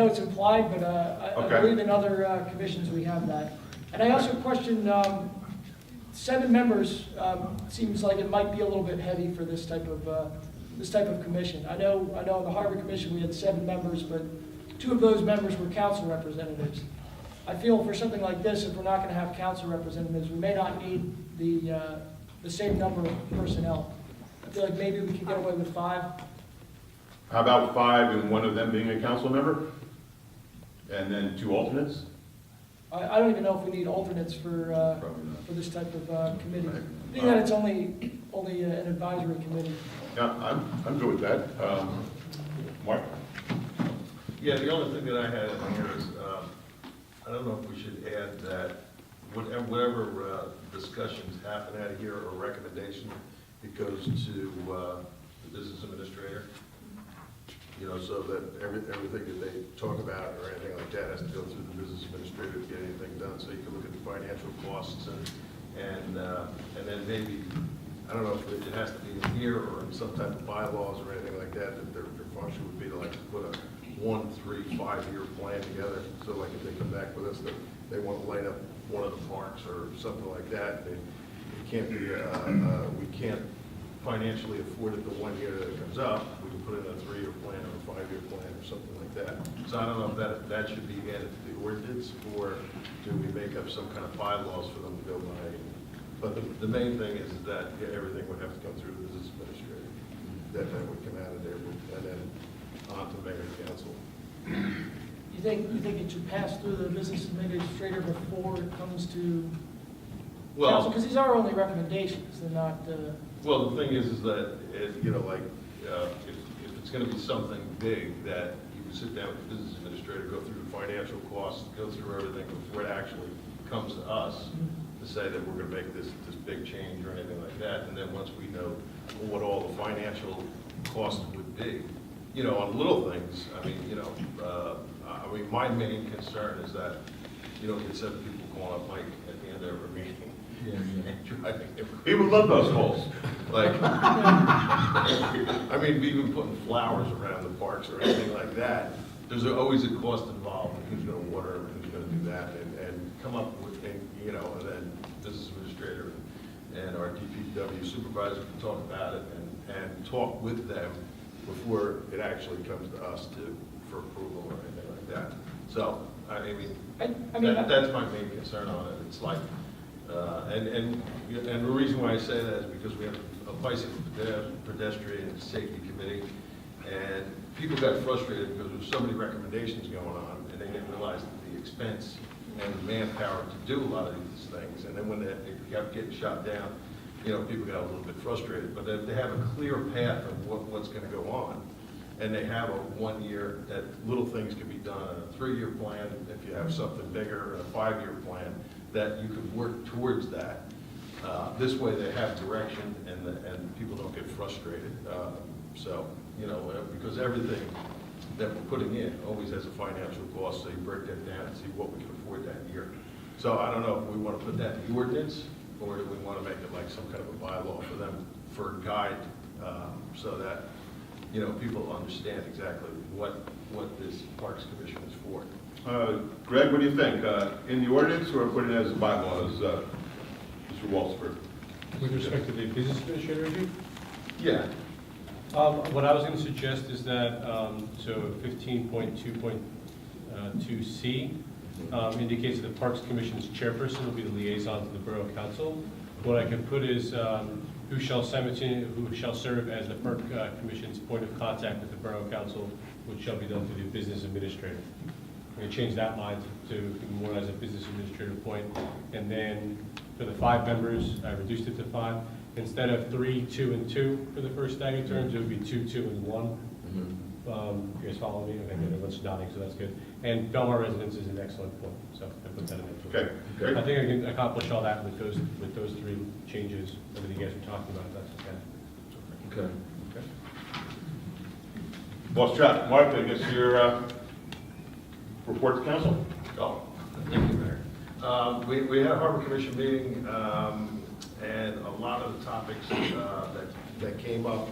it's implied, but I Okay. believe in other commissions we have that. And I also question 7 members. Seems like it might be a little bit heavy for this type of commission. I know in the Harbor Commission we had 7 members, but 2 of those members were council representatives. I feel for something like this, if we're not going to have council representatives, we may not need the same number of personnel. I feel like maybe we could get away with 5. How about 5 and one of them being a council member? And then 2 alternates? I don't even know if we need alternates for this type of committee. Being that it's only an advisory committee. Yeah, I'm good with that. Mark? Yeah, the only thing that I had in here is, I don't know if we should add that whatever discussions happen out of here or recommendation, it goes to the business administrator. You know, so that everything that they talk about or anything like that has to go through the business administrator to get anything done. So you can look at the financial costs and then maybe, I don't know if it has to be in here or in some type of bylaws or anything like that, that their function would be to like put a 1, 3, 5-year plan together. So like if they come back with us that they want to light up one of the parks or something like that, it can't be, we can't financially afford it the 1 year that it comes up. We can put in a 3-year plan or a 5-year plan or something like that. So I don't know if that should be added to the ordinance, or do we make up some kind of bylaws for them to go by? But the main thing is that everything would have to come through the business administrator. That would come out of there, and then on to mayor and council. You think it should pass through the business administrator before it comes to council? Because these are only recommendations, they're not... Well, the thing is that, you know, like, if it's gonna be something big, that you would sit down with the business administrator, go through the financial costs, go through everything before it actually comes to us to say that we're gonna make this big change or anything like that. And then once we know what all the financial costs would be, you know, on little things, I mean, you know, my main concern is that you don't get 7 people calling up Mike at the end of every meeting. Driving him. People love those calls. Like, I mean, even putting flowers around the parks or anything like that, there's always a cost involved, and who's gonna water, and who's gonna do that, and come up with, and, you know, and then business administrator and our DPW supervisor can talk about it and talk with them before it actually comes to us for approval or anything like that. So, I mean, that's my main concern on it. It's like, and the reason why I say that is because we have a bicycle pedestrian safety committee, and people got frustrated because there's so many recommendations going on, and they didn't realize that the expense and the manpower to do a lot of these things, and then when they kept getting shot down, you know, people got a little bit frustrated. But if they have a clear path of what's going to go on, and they have a 1 year that little things can be done, a 3-year plan, if you have something bigger, and a 5-year plan, that you could work towards that. This way they have direction and people don't get frustrated. So, you know, because everything that we're putting in always has a financial cost, so you break that down and see what we can afford that year. So I don't know if we want to put that in the ordinance, or do we want to make it like some kind of a bylaw for them, for a guide, so that, you know, people understand exactly what this Parks Commission is for. Greg, what do you think? In the ordinance or put it as a bylaw, as Mr. Walsford? With respect to the business administrator review? Yeah. What I was going to suggest is that, so 15.2.2C indicates that the Parks Commission's chairperson will be the liaison to the Borough Council. What I can put is who shall serve as the Park Commission's point of contact with the Borough Council, which shall be done through the business administrator. I'm going to change that line to more as a business administrator point. And then for the 5 members, I reduced it to 5. Instead of 3, 2, and 2 for the first staggered terms, it would be 2, 2, and 1. You guys follow me? Okay, good. Everyone's nodding, so that's good. And Belmar residence is an excellent point, so I put that in there. Okay, great. I think I can accomplish all that with those 3 changes, everything you guys were talking about, if that's okay. Okay. Boss Chuck, Mark, I guess your report to council? Oh, thank you, Mayor. We had a Harbor Commission meeting, and a lot of the topics that came up,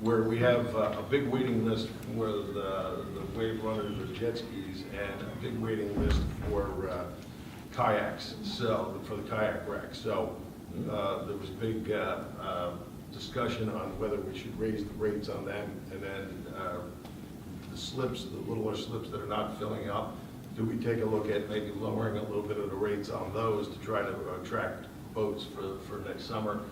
where we have a big waiting list for the wave runners or jet skis, and a big waiting list for kayaks, so for the kayak rack. So there was big discussion on whether we should raise the rates on them, and then the slips, the littler slips that are not filling up, do we take a look at maybe lowering a little bit of the rates on those to try to attract boats for next summer?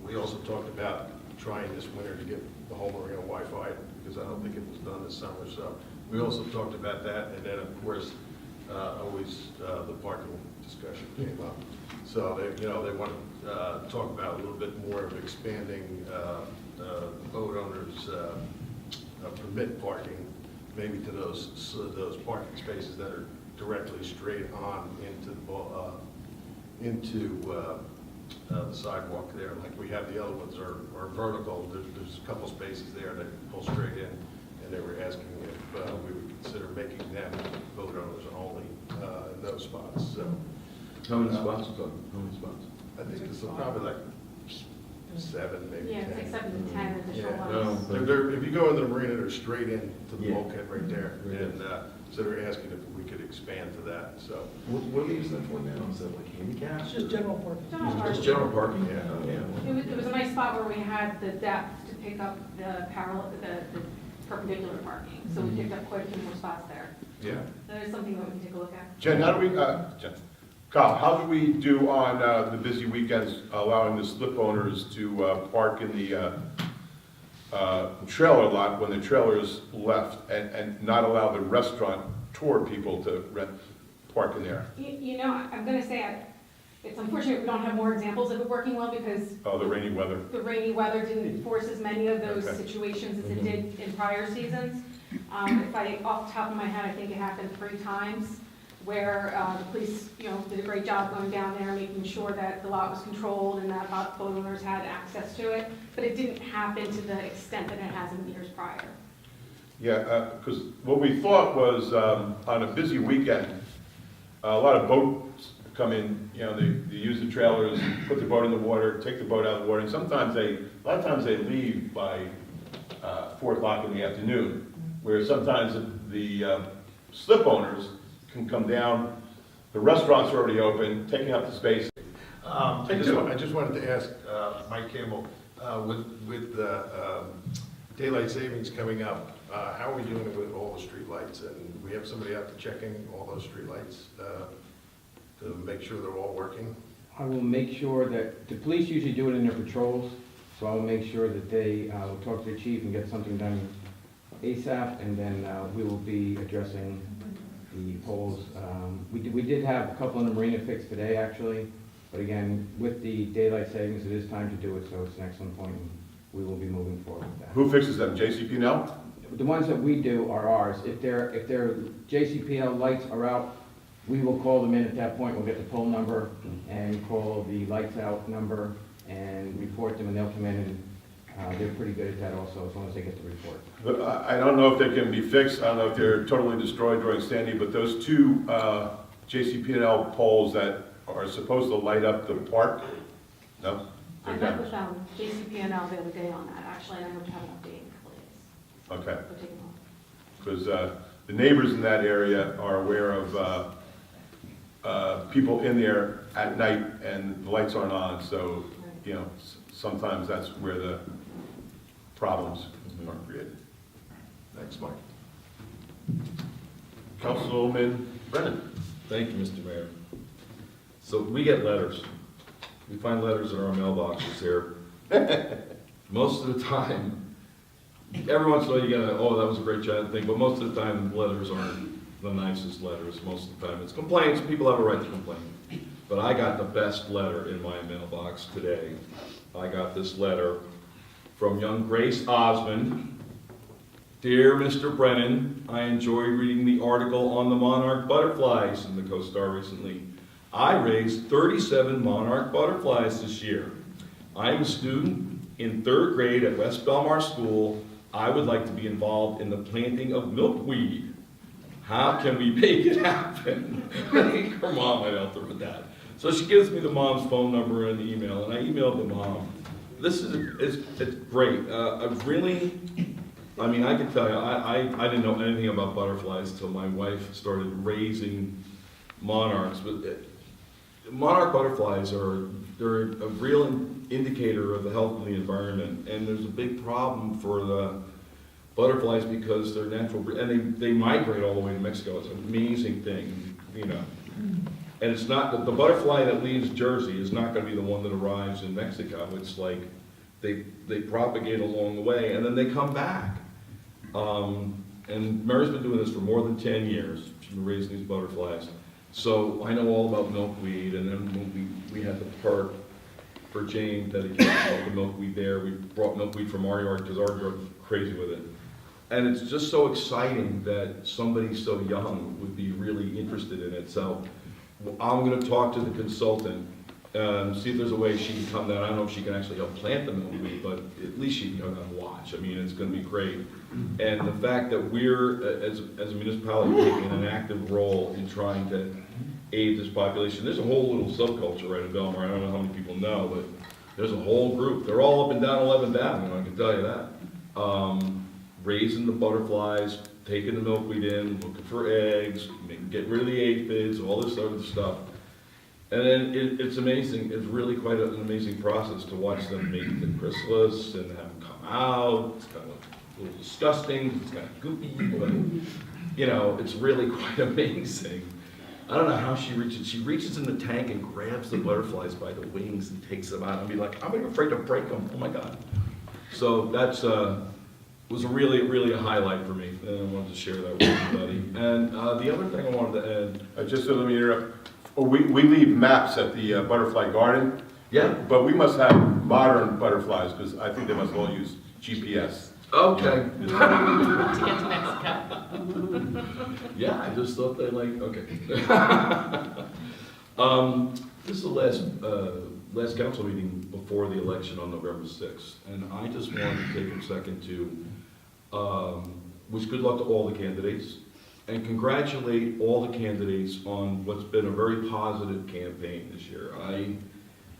We also talked about trying this winter to get the whole marina Wi-Fi, because I don't think it was done this summer. So we also talked about that, and then of course, always the parking discussion came up. So they want to talk about a little bit more of expanding boat owners' permit parking, maybe to those parking spaces that are directly straight on into the sidewalk there. Like we have the other ones are vertical. There's a couple spaces there that pull straight in, and they were asking if we would consider making them boat owners only in those spots. So How many spots? How many spots? I think this is probably like 7, maybe 10. Yeah, it's like 7 to 10 additional Yeah. ones. If you go in the marina, they're straight in to the Yeah. bulkhead right there, Right. and so they're asking if we could expand to that. So What are we using that for now? Is that like handicap? It's just general parking. Just general parking? Yeah. Oh, yeah. It was a nice spot where we had the depth to pick up the perpendicular parking. So we picked up quite a few more spots there. yeah. So there's something that we can take a look at. Jen, how do we, Kyle, how do we do on the busy weekends, allowing the slip owners to park in the trailer lot when the trailer's left, and not allow the restaurant tour people to park in there? You know, I'm going to say it's unfortunate we don't have more examples of it working well, because Oh, the rainy weather. the rainy weather didn't force as many of those Okay. situations as it did in prior seasons. If off the top of my head, I think it happened 3 times where the police, did a great job going down there, making sure that the lot was controlled and that boat owners had access to it. But it didn't happen to the extent that it has in years prior. Yeah, because what we thought was on a busy weekend, a lot of boats come in, you know, they use the trailers, put the boat in the water, take the boat out of the water, and sometimes a lot of times they leave by 4 o'clock in the afternoon, where sometimes the slip owners can come down, the restaurants are already open, taking up the space. I just wanted to ask Mike Campbell, with daylight savings coming up, how are we doing with all the streetlights? And we have somebody out to checking all those streetlights to make sure they're all working? I will make sure that, the police usually do it in their patrols, so I will make sure that they will talk to the chief and get something done ASAP, and then we will be addressing the poles. We did have a couple in the marina fixed today, actually, but again, with the daylight savings, it is time to do it, so it's an excellent point, and we will be moving forward with that. Who fixes them, JCP&L? The ones that we do are ours. If their JCPL lights are out, we will call them in at that point. We'll get the pole number and call the lights out number and report them, and they'll come in, and they're pretty good at that also, as long as they get the report. But I don't know if they can be fixed, I don't know if they're totally destroyed during Sandy, but those 2 JCP&L poles that are supposed to light up the park, no? I met with JCP&L the other day on that, actually, and I'm going to have an update for this. Okay, We're taking off. because the neighbors in that area are aware of people in there at night and the lights aren't on, so, you know, sometimes that's where the problems are created. Thanks, Mike. Councilman Brennan. Thank you, Mr. Mayor. So we get letters. We find letters in our mailboxes here. Most of the time, every once in a while you get a, oh, that was a great job thing, but most of the time, letters aren't the nicest letters. Most of the time, it's complaints. People have a right to complain. But I got the best letter in my mailbox today. I got this letter from young Grace Osmond. Dear Mr. Brennan, I enjoyed reading the article on the monarch butterflies in the Co-Star recently. I raised 37 monarch butterflies this year. I am a student in 3rd grade at West Belmar School. I would like to be involved in the planting of milkweed. How can we make it happen? Her mom might help her with that. So she gives me the mom's phone number and email, and I emailed the mom. This is it's great. I mean, I can tell you, I didn't know anything about butterflies until my wife started raising monarchs. But monarch butterflies they're a real indicator of the health of the environment, and there's a big problem for the butterflies because they're natural, and they migrate all the way to Mexico. It's an amazing thing, you know. And it's not, the butterfly that leaves Jersey is not going to be the one that arrives in Mexico. It's like they propagate along the way, and then they come back. And Mary's been doing this for more than 10 years. She's been raising these butterflies. So I know all about milkweed, and then when we had the park for James dedicated to the milkweed there, we brought milkweed from our yard because our yard was crazy with it. And it's just so exciting that somebody so young would be really interested in it. So I'm going to talk to the consultant, see if there's a way she can come down. I don't know if she can actually help plant the milkweed, but at least she can come down and watch. I mean, it's going to be great. And the fact that we're, as a municipality, taking an active role in trying to aid this population. There's a whole little subculture right in Belmar. I don't know how many people know, but there's a whole group. They're all up and down 11th Avenue, I can tell you that. Raising the butterflies, taking the milkweed in, looking for eggs, getting rid of the aphids, all this other stuff. And then it's amazing. It's really quite an amazing process to watch them make the chrysalis and have them come out. It's kind of a little disgusting. It's kind of goopy, but you know, it's really quite amazing. I don't know how she reaches. She reaches in the tank and grabs the butterflies by the wings and takes them out. I'd be like, I'm afraid to break them. Oh my God. So that's was really a highlight for me, and I wanted to share that with everybody. And the other thing I wanted to add, Just so let me interrupt. Oh, we leave maps at the butterfly garden. yeah, But we must have modern butterflies, because I think they must all use GPS. okay. To get to Mexico. Yeah, I just thought they okay. This is the last council meeting before the election on November 6th, and I just wanted to take a second to wish good luck to all the candidates, and congratulate all the candidates on what's been a very positive campaign this year. I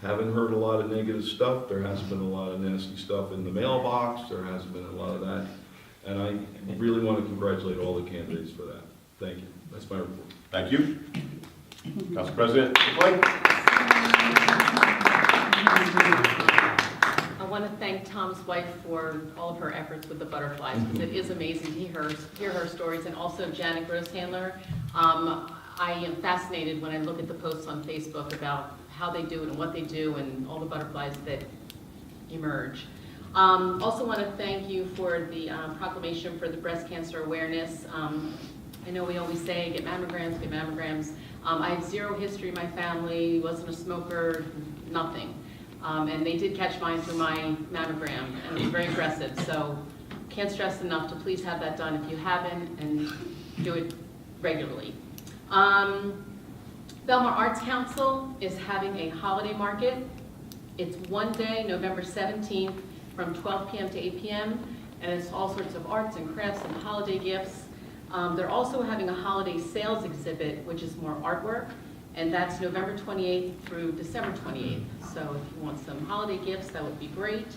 haven't heard a lot of negative stuff. There hasn't been a lot of nasty stuff in the mailbox. There hasn't been a lot of that. And I really want to congratulate all the candidates for that. Thank you. That's my report. Thank you. Council President Clay. I want to thank Tom's wife for all of her efforts with the butterflies, because it is amazing to hear her stories, and also Janet Grosshandler. I am fascinated when I look at the posts on Facebook about how they do it and what they do and all the butterflies that emerge. Also want to thank you for the proclamation for the breast cancer awareness. I know we always say, get mammograms, get mammograms. I have zero history in my family, wasn't a smoker, nothing. And they did catch mine through my mammogram, and it was very aggressive. So can't stress enough to please have that done if you haven't, and do it regularly. Belmar Arts Council is having a holiday market. It's one day, November 17th, from 12 p.m. to 8 p.m., and it's all sorts of arts and crafts and holiday gifts. They're also having a holiday sales exhibit, which is more artwork, and that's November 28th through December 28th. So if you want some holiday gifts, that would be great.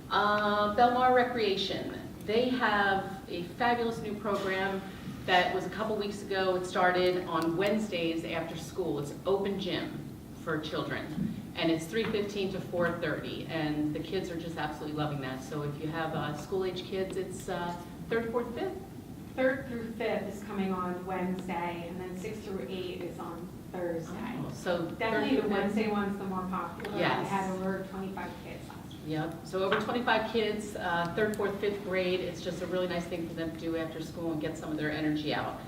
Belmar Recreation, they have a fabulous new program that was a couple weeks ago. It started on Wednesdays after school. It's open gym for children, and it's 3:15 to 4:30, and the kids are just absolutely loving that. So if you have school-age kids, it's 3rd, 4th, 5th? 3rd through 5th is coming on Wednesday, and then 6 through 8 is on Thursday. Oh, so Definitely the 3rd through 5th. Wednesday one's the more popular. Yes. We had over 25 kids last week. Yep, so over 25 kids, 3rd, 4th, 5th grade. It's just a really nice thing for them to do after school and get some of their energy out.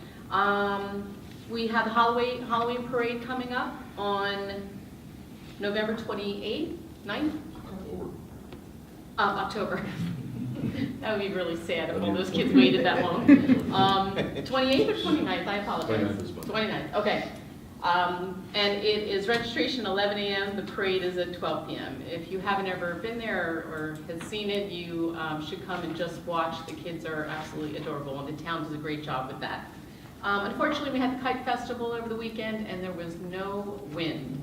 We have the Halloween parade coming up on November 28th, 9th? October. That would be really sad if all those kids waited that long. 28th or 29th, I apologize. 29th is fine. 29th, okay. And it is registration 11 a.m., the parade is at 12 p.m. If you haven't ever been there or have seen it, you should come and just watch. The kids are absolutely adorable, and the town does a great job with that. Unfortunately, we had the Kite Festival over the weekend, and there was no wind.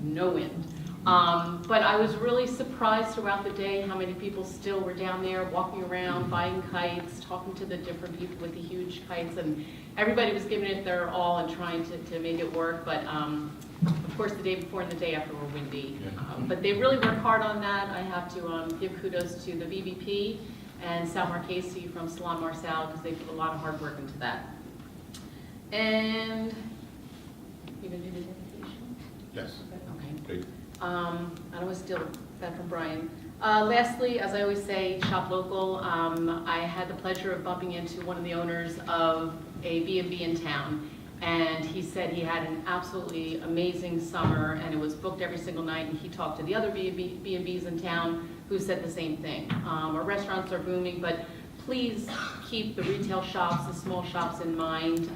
No wind. But I was really surprised throughout the day how many people still were down there walking around, buying kites, talking to the different people with the huge kites, and everybody was giving it their all and trying to make it work. But of course, the day before and the day after were windy. But they really worked hard on that. I have to give kudos to the VVP and Sal Marchese from Salon Marcel, because they put a lot of hard work into that. And you gonna do the dedication? Yes. Okay. Great. I don't want to steal that from Brian. Lastly, as I always say, shop local. I had the pleasure of bumping into one of the owners of a B&B in town, and he said he had an absolutely amazing summer, and it was booked every single night, and he talked to the other B&Bs in town who said the same thing. Our restaurants are booming, but please keep the retail shops, the small shops in mind.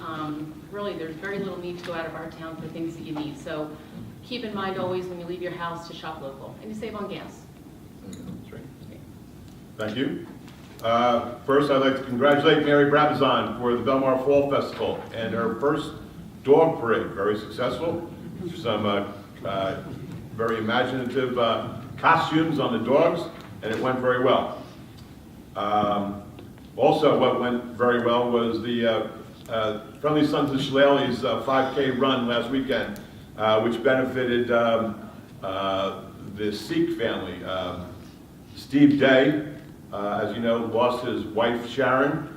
Really, there's very little need to go out of our town for things that you need. So keep in mind always when you leave your house to shop local, and you save on gas. That's right. Thank you. First, I'd like to congratulate Mary Brabazon for the Belmar Fall Festival and her first dog parade. Very successful. Some very imaginative costumes on the dogs, and it went very well. Also, what went very well was the Friendly Sons of Shillelagh's 5K run last weekend, which benefited the Sikh family. Steve Day, as you know, lost his wife Sharon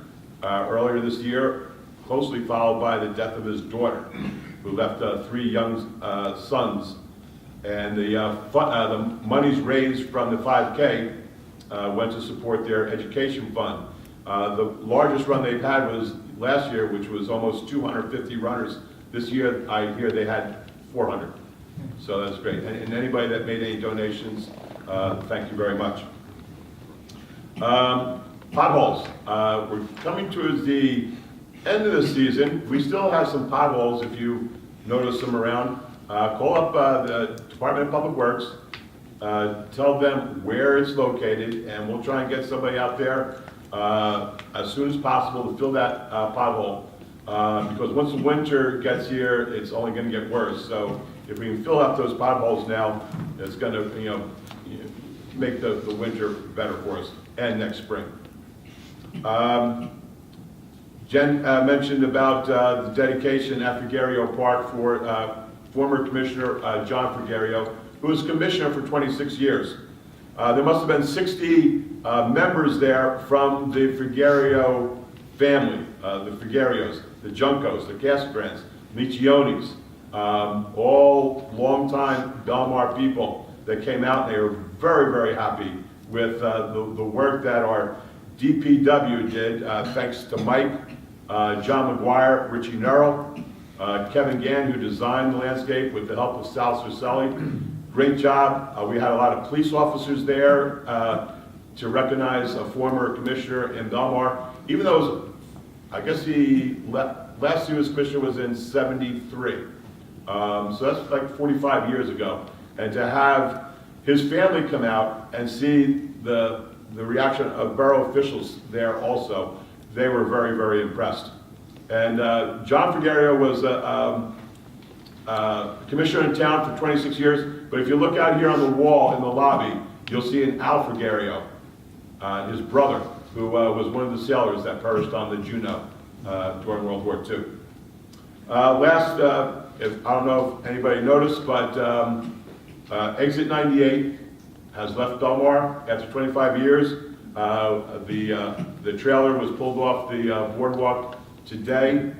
earlier this year, closely followed by the death of his daughter, who left 3 young sons. And the monies raised from the 5K went to support their education fund. The largest run they've had was last year, which was almost 250 runners. This year, I hear they had 400. So that's great. And anybody that made any donations, thank you very much. Potholes. We're coming towards the end of the season. We still have some potholes if you notice them around. Call up the Department of Public Works. Tell them where it's located, and we'll try and get somebody out there as soon as possible to fill that pothole because once the winter gets here, it's only gonna get worse. So if we can fill up those potholes now, it's gonna, make the winter better for us, and next spring. Jen mentioned about the dedication at Frigario Park for former Commissioner John Frigario, who was Commissioner for 26 years. There must have been 60 members there from the Frigario family, the Frigarios, the Juncos, the Casabrands, Michionis, all longtime Belmar people that came out. They were very, very happy with the work that our DPW did, thanks to Mike, John McGuire, Richie Nerl, Kevin Gann, who designed the landscape with the help of Sal Cercelli. Great job. We had a lot of police officers there to recognize a former commissioner in Belmar, even though it was, I guess last year his commissioner was in 73. So that's like 45 years ago. And to have his family come out and see the reaction of borough officials there also, they were very, very impressed. And John Frigario was commissioner in town for 26 years, but if you look out here on the wall in the lobby, you'll see an Al Frigario, his brother, who was one of the sailors that perished on the Juno during World War II. Last, I don't know if anybody noticed, but Exit 98 has left Belmar after 25 years. The trailer was pulled off the boardwalk today.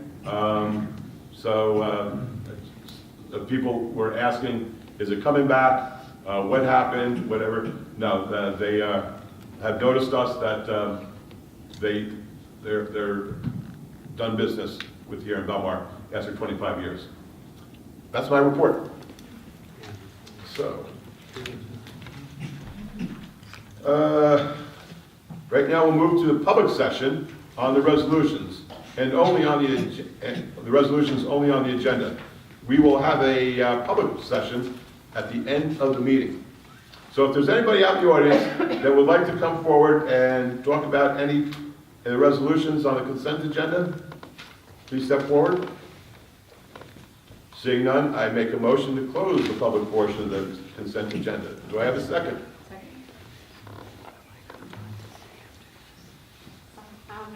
People were asking, is it coming back? What happened? Whatever. No, they have noticed us that they're done business with here in Belmar after 25 years. That's my report. So, right now we'll move to the public session on the resolutions, and only on the resolutions only on the agenda. We will have a public session at the end of the meeting. So if there's anybody out in the audience that would like to come forward and talk about any of the resolutions on the consent agenda, please step forward. Seeing none, I make a motion to close the public portion of the consent agenda. Do I have a second?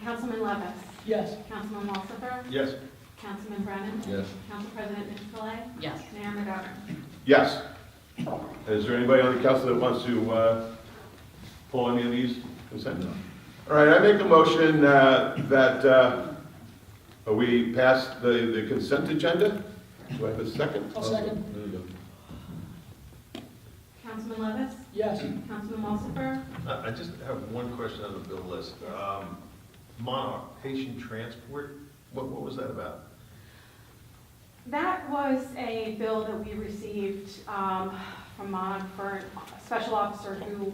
Councilman Levis. Yes. Councilman Walsifer. Yes. Councilman Brennan. Yes. Council President Nicolay. Yes. Mayor McGovern. Yes. Is there anybody on the council that wants to pull any of these consent? All right, I make a motion that we pass the consent agenda. Do I have a second? I'll second. There you go. Councilman Levis. Yes. Councilman Walsifer. I just have one question on the bill list. Monarch, Haitian transport, what was that about? That was a bill that we received from Monarch for a special officer who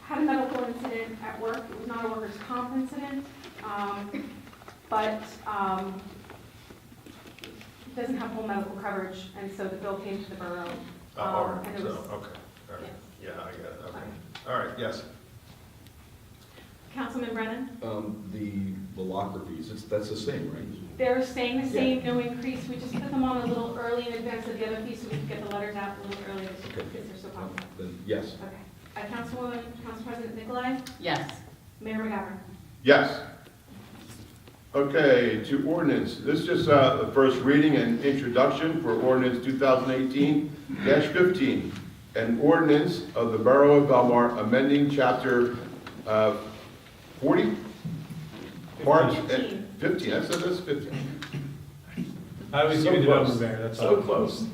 had a medical incident at work. It was not a workers' comp incident, but doesn't have full medical coverage, and so the bill came to the borough. All right, and it so, was- okay, all right. Yes. Yeah, I got it, okay. All right, yes. Councilman Brennan? The locker fees, that's the same, right? They're staying the same, no increase. We just put them on a little early in advance of the other fees so we could get the letters out a little earlier Okay. because they're so popular. Then, yes. Okay. Council President Nicolay? Yes. Mayor McGovern? Yes. Okay, to ordinance. This is just the first reading and introduction for ordinance 2018-15. An ordinance of the Borough of Belmar amending chapter 40? Parks. 15. 15, I said that's 15. I always So give you the close. number, Mayor, that's So all. close.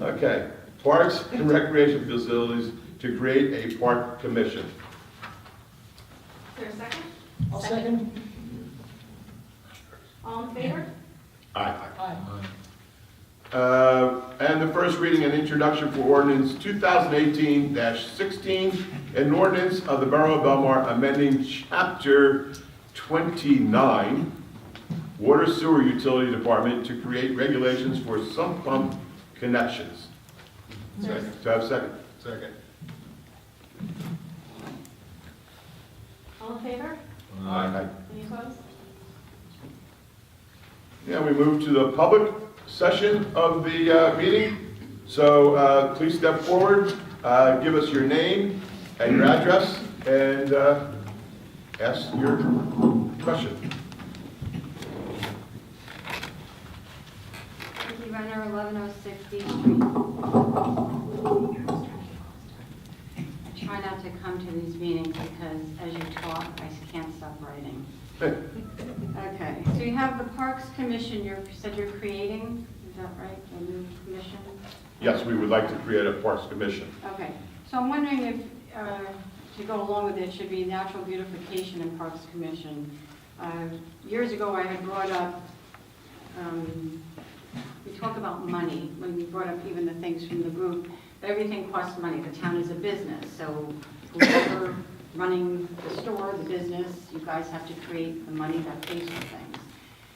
Okay, parks and recreation facilities to create a park commission. Is there a second? I'll second. All in favor? Aye. Aye. And the first reading and introduction for ordinance 2018-16, an ordinance of the Borough of Belmar amending chapter 29, Water Sewer Utility Department to create regulations for sump pump connections. Do I have a second? Second. All in favor? Aye. Any opposed? Yeah, we move to the public session of the meeting. So please step forward, give us your name and your address, and ask your question. Vicky Renner, 1106 D Street. I try not to come to these meetings because as you talk, I can't stop writing. Okay, so you have the Parks Commission, you said you're creating, is that right, a new commission? Yes, we would like to create a Parks Commission. Okay, so I'm wondering if, to go along with it, should be Natural Beautification and Parks Commission. Years ago, I had brought up, we talk about money, when we brought up even the things from the group, but everything costs money. The town is a business, so whoever running the store, the business, you guys have to create the money that pays for things.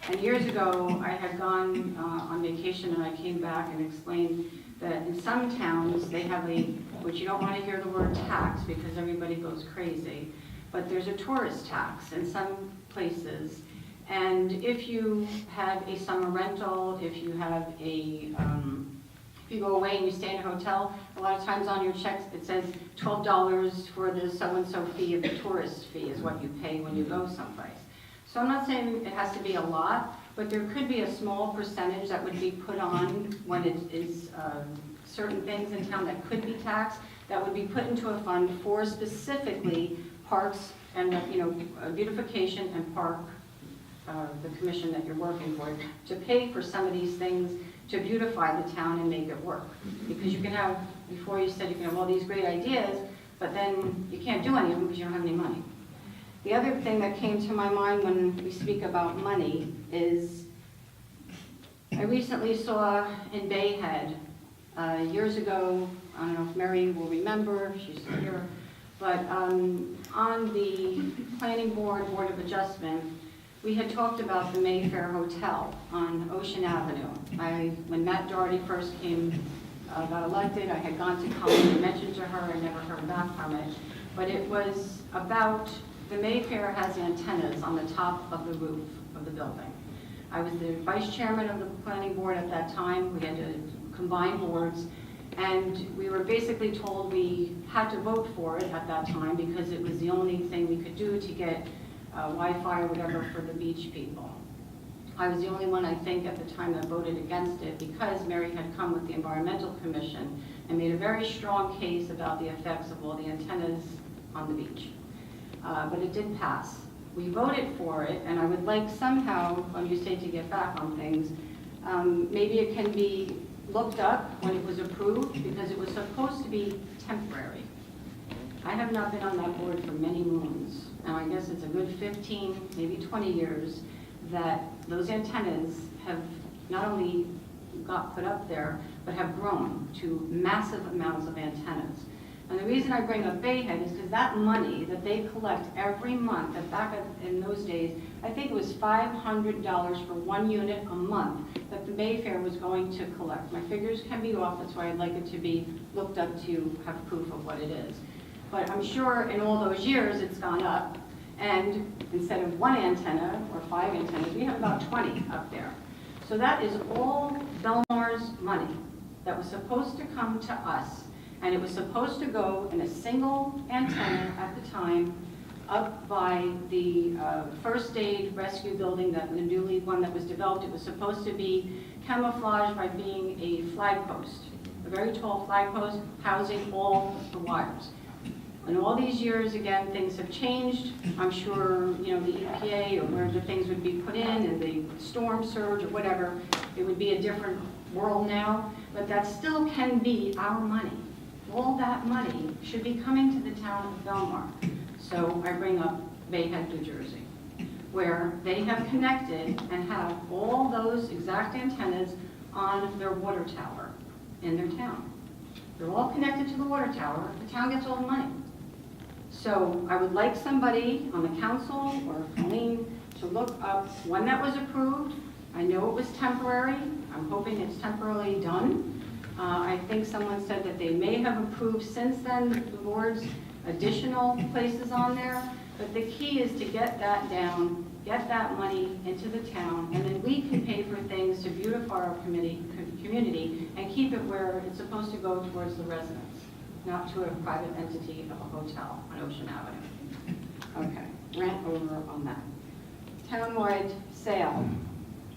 And years ago, I had gone on vacation and I came back and explained that in some towns, they have a, which you don't want to hear the word tax because everybody goes crazy, but there's a tourist tax in some places. And if you have a summer rental, if you have a, if you go away and you stay in a hotel, a lot of times on your checks it says $12 for the so-and-so fee of the tourist fee is what you pay when you go someplace. So I'm not saying it has to be a lot, but there could be a small percentage that would be put on when it is certain things in town that could be taxed, that would be put into a fund for specifically parks and, beautification and park, the commission that you're working for, to pay for some of these things to beautify the town and make it work. Because you can have, before you said you can have all these great ideas, but then you can't do any of them because you don't have any money. The other thing that came to my mind when we speak about money is, I recently saw in Bayhead, years ago, I don't know if Mary will remember, she's here, but on the planning board of adjustment, we had talked about the Mayfair Hotel on Ocean Avenue. When Matt Doherty first got elected, I had gone to Colleen and mentioned to her, I never heard back from it, but it was about, the Mayfair has antennas on the top of the roof of the building. I was the vice chairman of the planning board at that time. We had to combine boards, and we were basically told we had to vote for it at that time because it was the only thing we could do to get Wi-Fi or whatever for the beach people. I was the only one, I think, at the time that voted against it because Mary had come with the Environmental Commission and made a very strong case about the effects of all the antennas on the beach. But it did pass. We voted for it, and I would like somehow, when you say to get back on things, maybe it can be looked up when it was approved because it was supposed to be temporary. I have not been on that board for many moons, and I guess it's a good 15, maybe 20 years that those antennas have not only got put up there, but have grown to massive amounts of antennas. And the reason I bring up Bayhead is because that money that they collect every month, that back in those days, I think it was $500 for 1 unit a month that the Mayfair was going to collect. My figures can be off, that's why I'd like it to be looked up to have proof of what it is. But I'm sure in all those years it's gone up, and instead of 1 antenna or 5 antennas, we have about 20 up there. So that is all Belmar's money that was supposed to come to us, and it was supposed to go in a single antenna at the time up by the first aid rescue building, that the newly one that was developed. It was supposed to be camouflaged by being a flag post, a very tall flag post housing all the wires. In all these years, again, things have changed. I'm sure, the EPA or where the things would be put in and the storm surge or whatever, it would be a different world now, but that still can be our money. All that money should be coming to the town of Belmar. So I bring up Bayhead, New Jersey, where they have connected and have all those exact antennas on their water tower in their town. They're all connected to the water tower. The town gets all the money. So I would like somebody on the council or Colleen to look up when that was approved. I know it was temporary. I'm hoping it's temporarily done. I think someone said that they may have approved since then, the board's additional places on there. But the key is to get that down get that money into the town, and then we can pay for things to beautify our community and keep it where it's supposed to go towards the residents, not to a private entity of a hotel on Ocean Avenue. Okay, rant over on that. Townwide sale.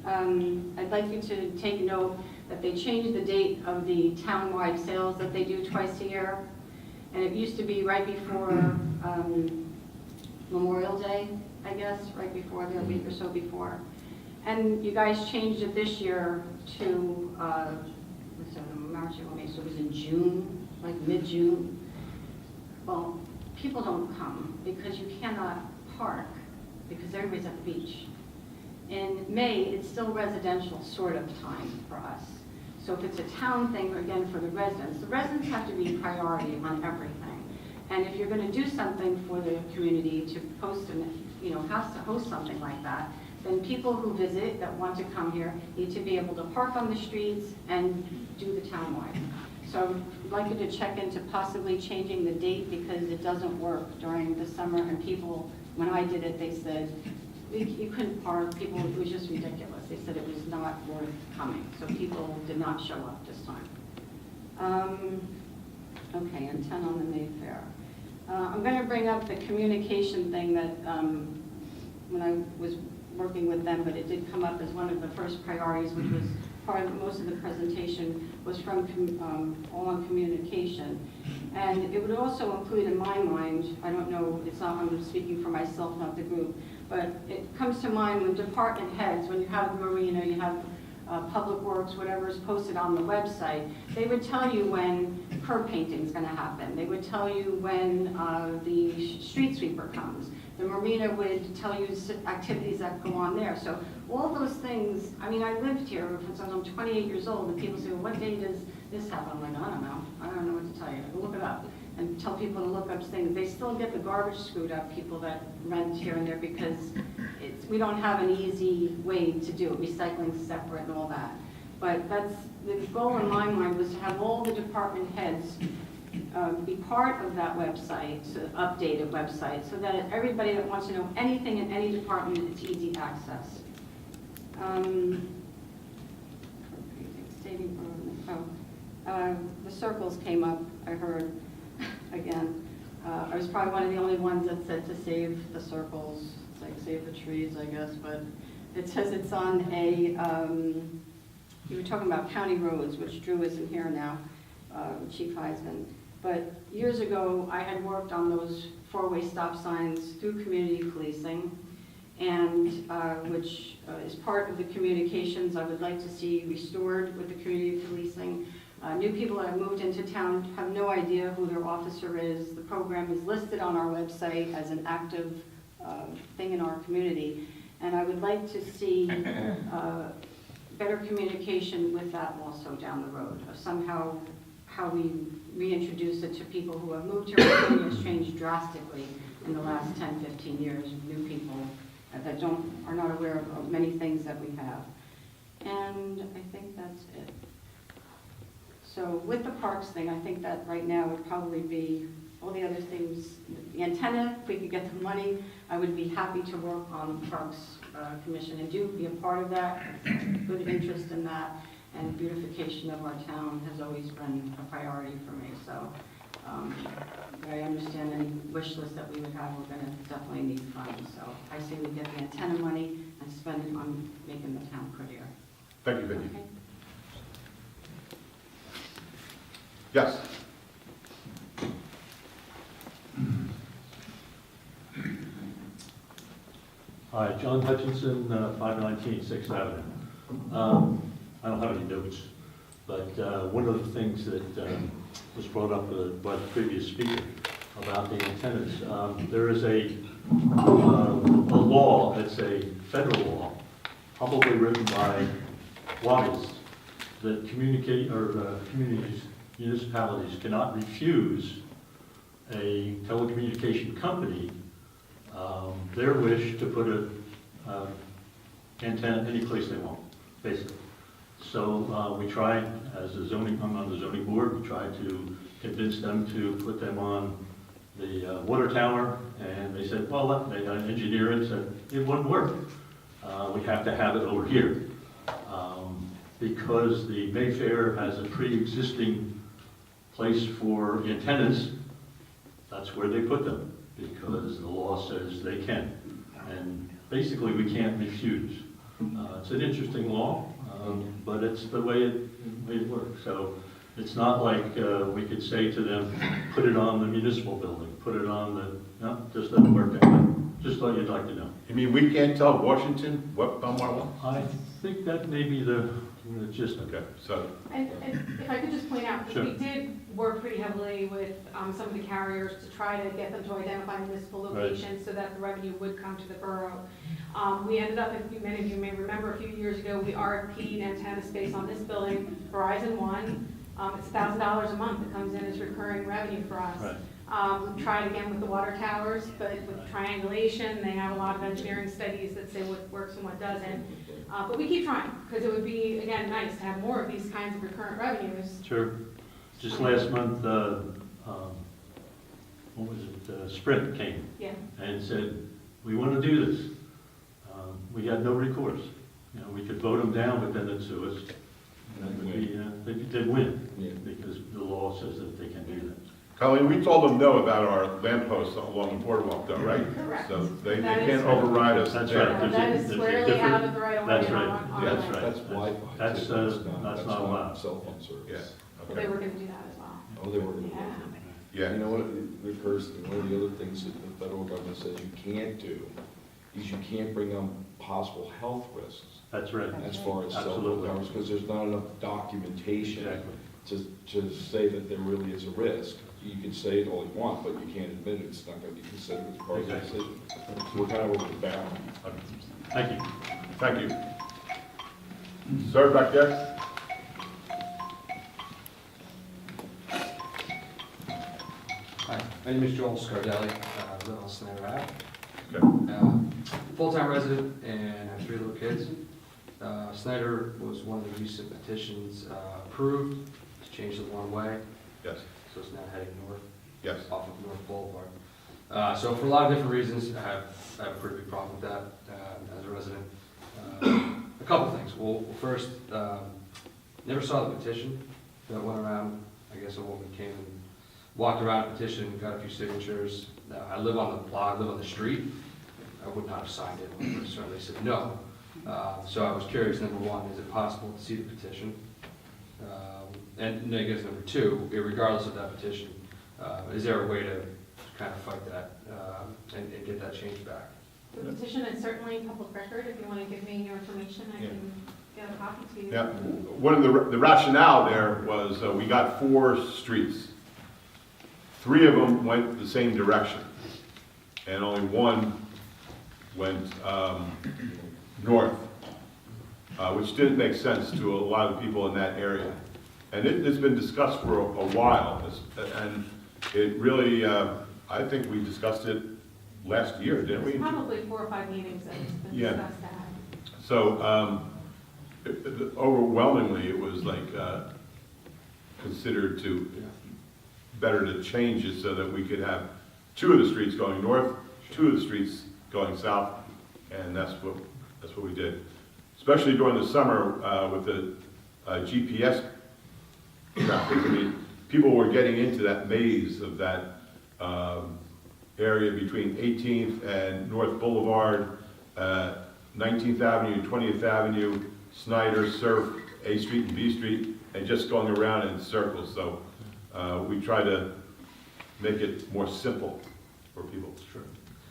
I'd like you to take note that they changed the date of the townwide sales that they do twice a year. And it used to be right before Memorial Day, I guess, right before, the week or so before. And you guys changed it this year to, what's that, March, May, so it was in June, like mid-June. Well, people don't come because you cannot park because everybody's at the beach. In May, it's still residential sort of time for us. So if it's a town thing, again, for the residents have to be priority on everything. And if you're going to do something for the community to post and, has to host something like that, then people who visit that want to come here need to be able to park on the streets and do the townwide. So I'd like you to check into possibly changing the date because it doesn't work during the summer. And people, when I did it, they said, you couldn't park, people, it was just ridiculous. They said it was not worth coming, so people did not show up this time. Okay, and 10 on the Mayfair. I'm going to bring up the communication thing that when I was working with them, but it did come up as one of the first priorities, which was part of most of the presentation was from all on communication. And it would also include, in my mind, I don't know, it's not, I'm speaking for myself, not the group, but it comes to mind when department heads, when you have the marina, you have Public Works, whatever is posted on the website, they would tell you when curb painting is going to happen. They would tell you when the street sweeper comes. The marina would tell you activities that go on there. So all those things, I mean, I lived here since I'm 28 years old, and people say, well, what day does this happen? I'm like, I don't know. I don't know what to tell you. Look it up. And tell people to look up things. They still get the garbage screwed up, people that rent here and there, because we don't have an easy way to do it. Recycling's separate and all that. But that's the goal in my mind, was to have all the department heads be part of that website, so updated website, so that everybody that wants to know anything in any department, it's easy access. The circles came up, I heard. Again, I was probably one of the only ones that said to save the circles. It's like save the trees, I guess, but it says it's on a, you were talking about county roads, which Drew isn't here now, Chief Heisman. But years ago, I had worked on those four-way stop signs through community policing, and which is part of the communications I would like to see restored with the community policing. New people that have moved into town have no idea who their officer is. The program is listed on our website as an active thing in our community. And I would like to see better communication with that also down the road, of somehow how we reintroduce it to people who have moved here. Our community has changed drastically in the last 10, 15 years. New people that are not aware of many things that we have. And I think that's it. So with the parks thing, I think that right now would probably be all the other things. The antenna, if we could get the money, I would be happy to work on the Parks Commission and be a part of that. Good interest in that, and beautification of our town has always been a priority for me. So I understand any wish list that we would have, we're going to definitely need funds. So I say we get the antenna money and spend it on making the town prettier. Thank you, Vicki. Okay. Yes. Hi, John Hutchinson, 519 6th Avenue. I don't have any notes, but one of the things that was brought up by the previous speaker about the antennas, there is a law, it's a federal law, probably written by lobbyists, that communities, municipalities cannot refuse a telecommunication company their wish to put an antenna any place they want, basically. So we tried, I'm on the zoning board, we tried to convince them to put them on the water tower, and they said, well, they got an engineer and said, it wouldn't work. We have to have it over here. Because the Mayfair has a pre-existing place for antennas, that's where they put them, because the law says they can. And basically, we can't refuse. It's an interesting law, but it's the way it works. So it's not like we could say to them, put it on the municipal building, put it on the, no, just doesn't work that way. Just thought you'd like to know. You mean we can't tell Washington what Belmar wants? I think that may be the gist. Okay, so, And if I could just point out, Sure. we did work pretty heavily with some of the carriers to try to get them to identify municipal Right. locations so that the revenue would come to the borough. We ended up, many of you may remember, a few years ago, we RFP'd antenna space on this building, Verizon won. It's $1,000 a month that comes in as recurring revenue for us. Right. We tried again with the water towers, but with triangulation, they have a lot of engineering studies that say what works and what doesn't. But we keep trying, because it would be, again, nice to have more of these kinds of recurrent revenues. Sure. Just last month, what was it, Sprint came Yeah. and said, we want to do this. We had no recourse. You know, we could vote them down, but then they'd sue us. And that would be, they'd win, Yeah. because the law says that they can do that. Colleen, we told them no about our lampposts along the boardwalk though, right? Correct. So they That is can't right. override us That's there. right. There's a- That is there's a squarely different- out of the right of way That's right. on That's land. right. That's Wi-Fi. That's, too. that's not allowed. Cell phone service. Yeah. They were gonna do that as well. Oh, they were gonna do Yeah. that. Yeah. You know what, it occurs, one of the other things that the federal government says you can't do is you can't bring on possible health risks That's right. as far as cell phone Absolutely. towers, because there's not enough documentation Exactly. to say that there really is a risk. You can say it all you want, but you can't admit it, it's not gonna be considered as part of the Exactly. decision. So we're kind of over the bound. Thank you. Thank you. Sir, back there? Hi, my name is Joel Scardelli, live on Snyder Ave. Okay. Full-time resident and have 3 little kids. Snyder was one of the recent petitions approved to change the one-way, Yes, so it's now heading north yes. off of North Boulevard. So for a lot of different reasons, I have a pretty big problem with that as a resident. A couple things. Well, first, never saw the petition that went around. I guess a woman came and walked around a petition, got a few signatures. I live on the block, I live on the street. I would not have signed it when I certainly said no. So I was curious, number one, is it possible to see the petition? And I guess number two, regardless of that petition, is there a way to kind of fight that and get that change back? The petition is certainly public record. If you want to give me your information, I can get a copy to you. Yeah, one of the rationale there was we got 4 streets. 3 of them went the same direction, and only 1 went north, which didn't make sense to a lot of people in that area. And it's been discussed for a while, and it really, I think we discussed it last year, didn't we? Probably 4 or 5 meetings that it's been Yeah. discussed at. So overwhelmingly, it was like considered better to change it so that we could have 2 of the streets going north, 2 of the streets going south, and that's what we did. Especially during the summer with the GPS traffic. I mean, people were getting into that maze of that area between 18th and North Boulevard, 19th Avenue, 20th Avenue, Snyder, Surf, A Street and B Street, and just going around in circles. So we try to make it more simple for people. Sure.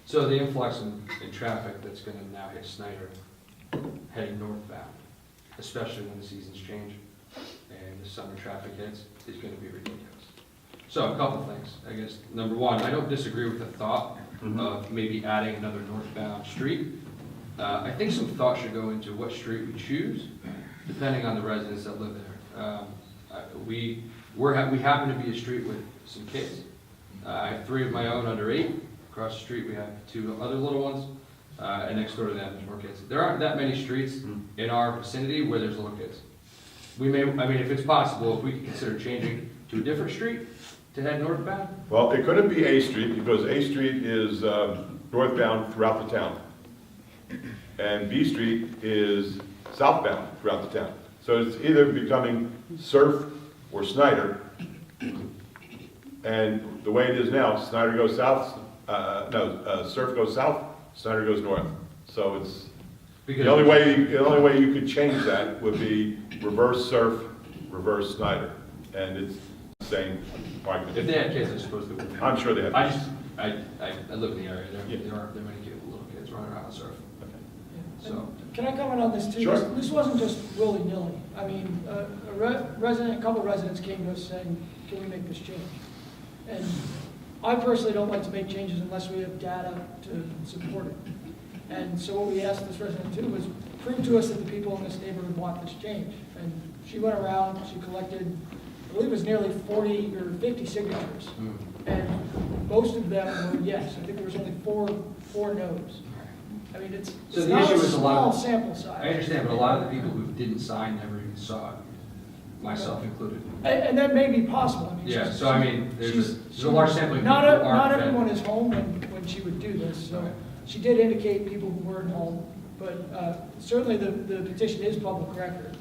So the influx in traffic that's going to now hit Snyder heading northbound, especially when the seasons change and the summer traffic hits, is going to be ridiculous. So a couple things, I guess. Number one, I don't disagree with the thought of maybe adding another northbound street. I think some thought should go into what street we choose, depending on the residents that live there. We happen to be a street with some kids. I have 3 of my own under 8. Across the street, we have 2 other little ones. And next door to them, there's more kids. There aren't that many streets in our vicinity where there's little kids. We may, I mean, if it's possible, if we could consider changing to a different street to head northbound? Well, it couldn't be A Street because A Street is northbound throughout the town. And B Street is southbound throughout the town. So it's either becoming Surf or Snyder. And the way it is now, Snyder goes south, Surf goes south, Snyder goes north. So it's, the only way you could change that would be reverse Surf, reverse Snyder. And it's the same argument. If they had kids, I suppose they would. I'm sure they have. I live in the area, there are many little kids running around Surf. So, Can I comment on this too? Sure. This wasn't just willy-nilly. I mean, a couple of residents came to us saying, can we make this change? And I personally don't like to make changes unless we have data to support it. And so what we asked this resident to do was prove to us that the people in this neighborhood want this change. And she went around, she collected, I believe it was nearly 40 or 50 signatures. And most of them were yes. I think there was only four no's. I mean, it's the not issue a is a lot small of, sample size. I understand, but a lot of the people who didn't sign never even saw it, myself included. And that may be possible. I mean, Yeah, she's- so I mean, there's she's- a large sampling of Not people who aren't not vetted. everyone is home when she would do this, so Right. she did indicate people who weren't home, but certainly the petition is public record,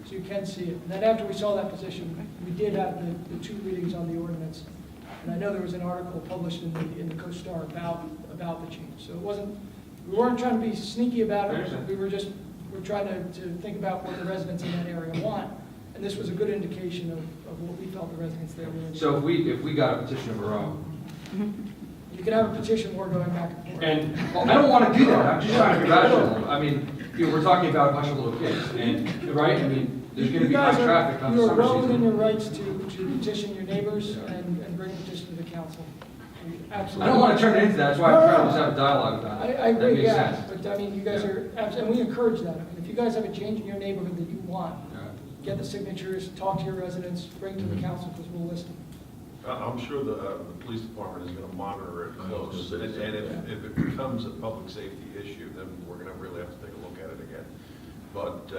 so you can see it. And then after we saw that petition, we did have the two readings on the ordinance, and I know there was an article published in the Co-Star about the change, so it wasn't, we weren't trying to be sneaky about I it, understand. we're trying to think about what the residents in that area want, and this was a good indication of what we felt the residents there were. So if we got a petition of our own, You could have a petition war going back and forth. and well, I don't want to do that, I'm just trying to be rational. I mean, we're talking about a bunch of little kids, and, right, I mean, there's going to be high traffic on the You are summer well within season. your rights to petition your neighbors and bring a petition to the council. Absolutely. I don't want to turn it into that, that's why I'm trying to just have a dialogue about it. I That agree, makes yeah, sense. but I mean, you guys are, and we encourage that. I mean, if you guys have a change in your neighborhood that you want, Yeah. get the signatures, talk to your residents, bring to the council, because we'll listen. I'm sure the police department is gonna monitor it I was close, gonna and say the and same if it becomes a public safety issue, then we're gonna really have to take a look at it again. But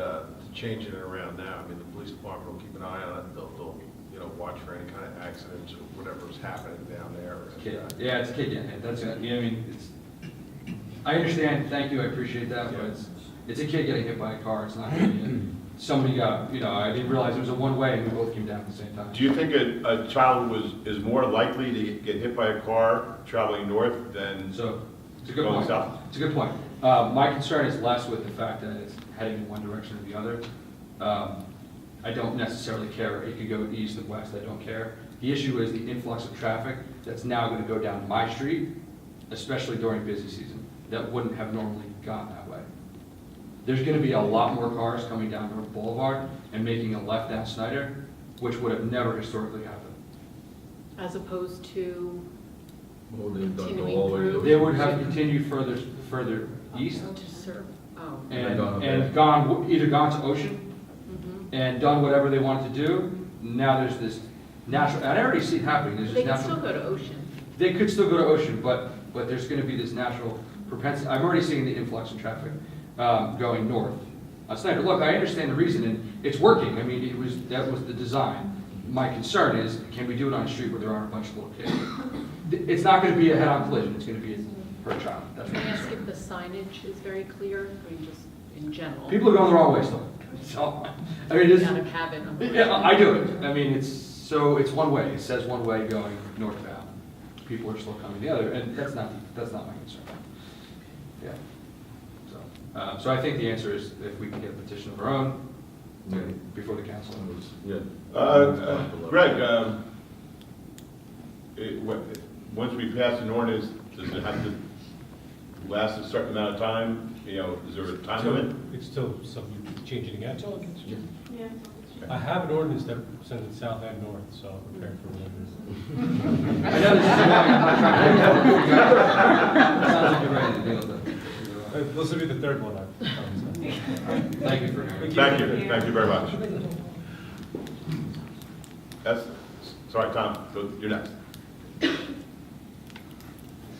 changing it around now, I mean, the police department will keep an eye on it, they'll watch for any kind of accidents or whatever's happening down there. Kid. Yeah, it's a kid getting hit, that's it, I mean, I understand, thank you, I appreciate that, but it's a kid getting hit by a car, it's not gonna be somebody got, I didn't realize it was a one-way and we both came down at the same time. Do you think a child is more likely to get hit by a car traveling north than So, it's a good going point. south? It's a good point. My concern is less with the fact that it's heading in one direction or the other. I don't necessarily care. It could go east and west, I don't care. The issue is the influx of traffic that's now going to go down my street, especially during busy season, that wouldn't have normally gone that way. There's going to be a lot more cars coming down North Boulevard and making a left down Snyder, which would have never historically happened. As opposed to Well, they've done continuing all the way to- through. They would have continued further east To serve, oh. and gone, either gone to Ocean Mhm. and done whatever they wanted to do. Now there's this natural, and I already see it happening, there's They this can still natural. go to Ocean. They could still go to Ocean, but there's gonna be this natural propensity, I'm already seeing the influx of traffic, going north. Snyder, look, I understand the reason, and it's working, I mean, that was the design. My concern is, can we do it on a street where there aren't a bunch of little kids? It's not gonna be a head-on collision, it's gonna be per child, that's Can what I I'm ask concerned. if the signage is very clear, or just in general? People are going the wrong way still, so, I mean, it's. Down a cabin. on the Yeah, right. I do it. I mean, it's one way. It says one way going northbound. People are still coming the other, and that's not my concern. Yeah. So I think the answer is if we can get a petition of our own before the council. Yeah. Greg, once we pass an ordinance, does it have to last a certain amount of time? Is there a time limit? It's still something changing again. Until it gets- Yeah. I have an ordinance that sends it south and north, so I'm prepared for whatever. I know this is annoying. I'm not trying to. Sounds like you're ready to deal with it. This will be the third one I've done. Thank you for. Thank you very much. Sorry, Tom, you're next.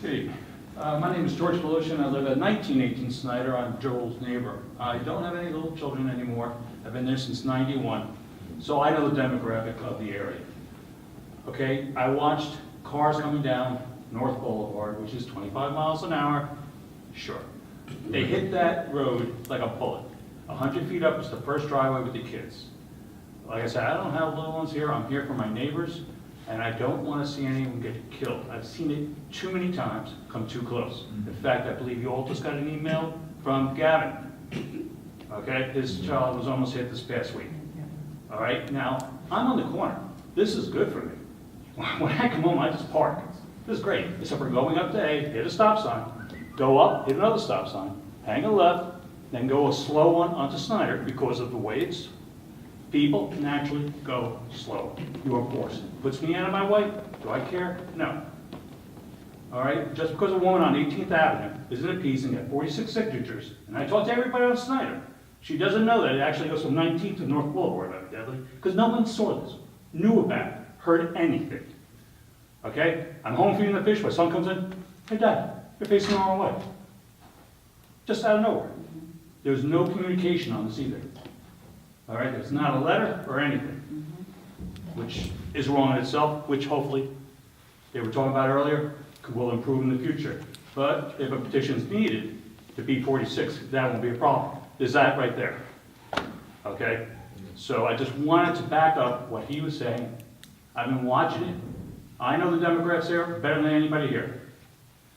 Hey, my name is George Belushin. I live at 1918 Snyder. I'm Joel's neighbor. I don't have any little children anymore. I've been there since '91, so I know the demographic of the area. okay? I watched cars coming down North Boulevard, which is 25 miles an hour, sure. They hit that road like a bullet. 100 feet up is the first driveway with the kids. Like I said, I don't have little ones here, I'm here for my neighbors, and I don't want to see anyone get killed. I've seen it too many times come too close. In fact, I believe you all just got an email from Gavin. Okay, his child was almost hit this past week. All right, now, I'm on the corner. This is good for me. When I come home, I just park. This is great, except for going up to A, hit a stop sign, go up, hit another stop sign, hang a left, then go a slow one onto Snyder because of the way it's. People naturally go slow. You are forced. Puts me out of my way. Do I care? No. All right? Just because a woman on 18th Avenue isn't appeasing at 46 signatures, and I talked to everybody on Snyder, she doesn't know that it actually goes from 19th to North Boulevard, evidently, because no one saw this, knew about it, heard anything. Okay? I'm home feeding the fish. My son comes in. Hey, Dad, you're facing the wrong way. Just out of nowhere. There's no communication on this either. All right, there's not a letter or anything, which is wrong in itself, which hopefully, they were talking about earlier, will improve in the future. But if a petition is needed to be 46, that won't be a problem. There's that right there. Okay? So I just wanted to back up what he was saying. I've been watching it. I know the Democrats there better than anybody here.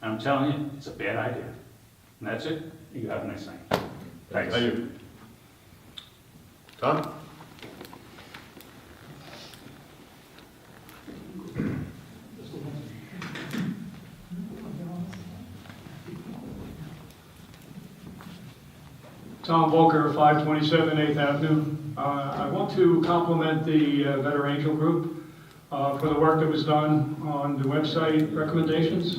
And I'm telling you, it's a bad idea. And that's it. You have a nice night. Thanks. Thank you. Tom? Tom Volker, 527 8th Avenue. I want to compliment the Better Angel Group for the work that was done on the website recommendations.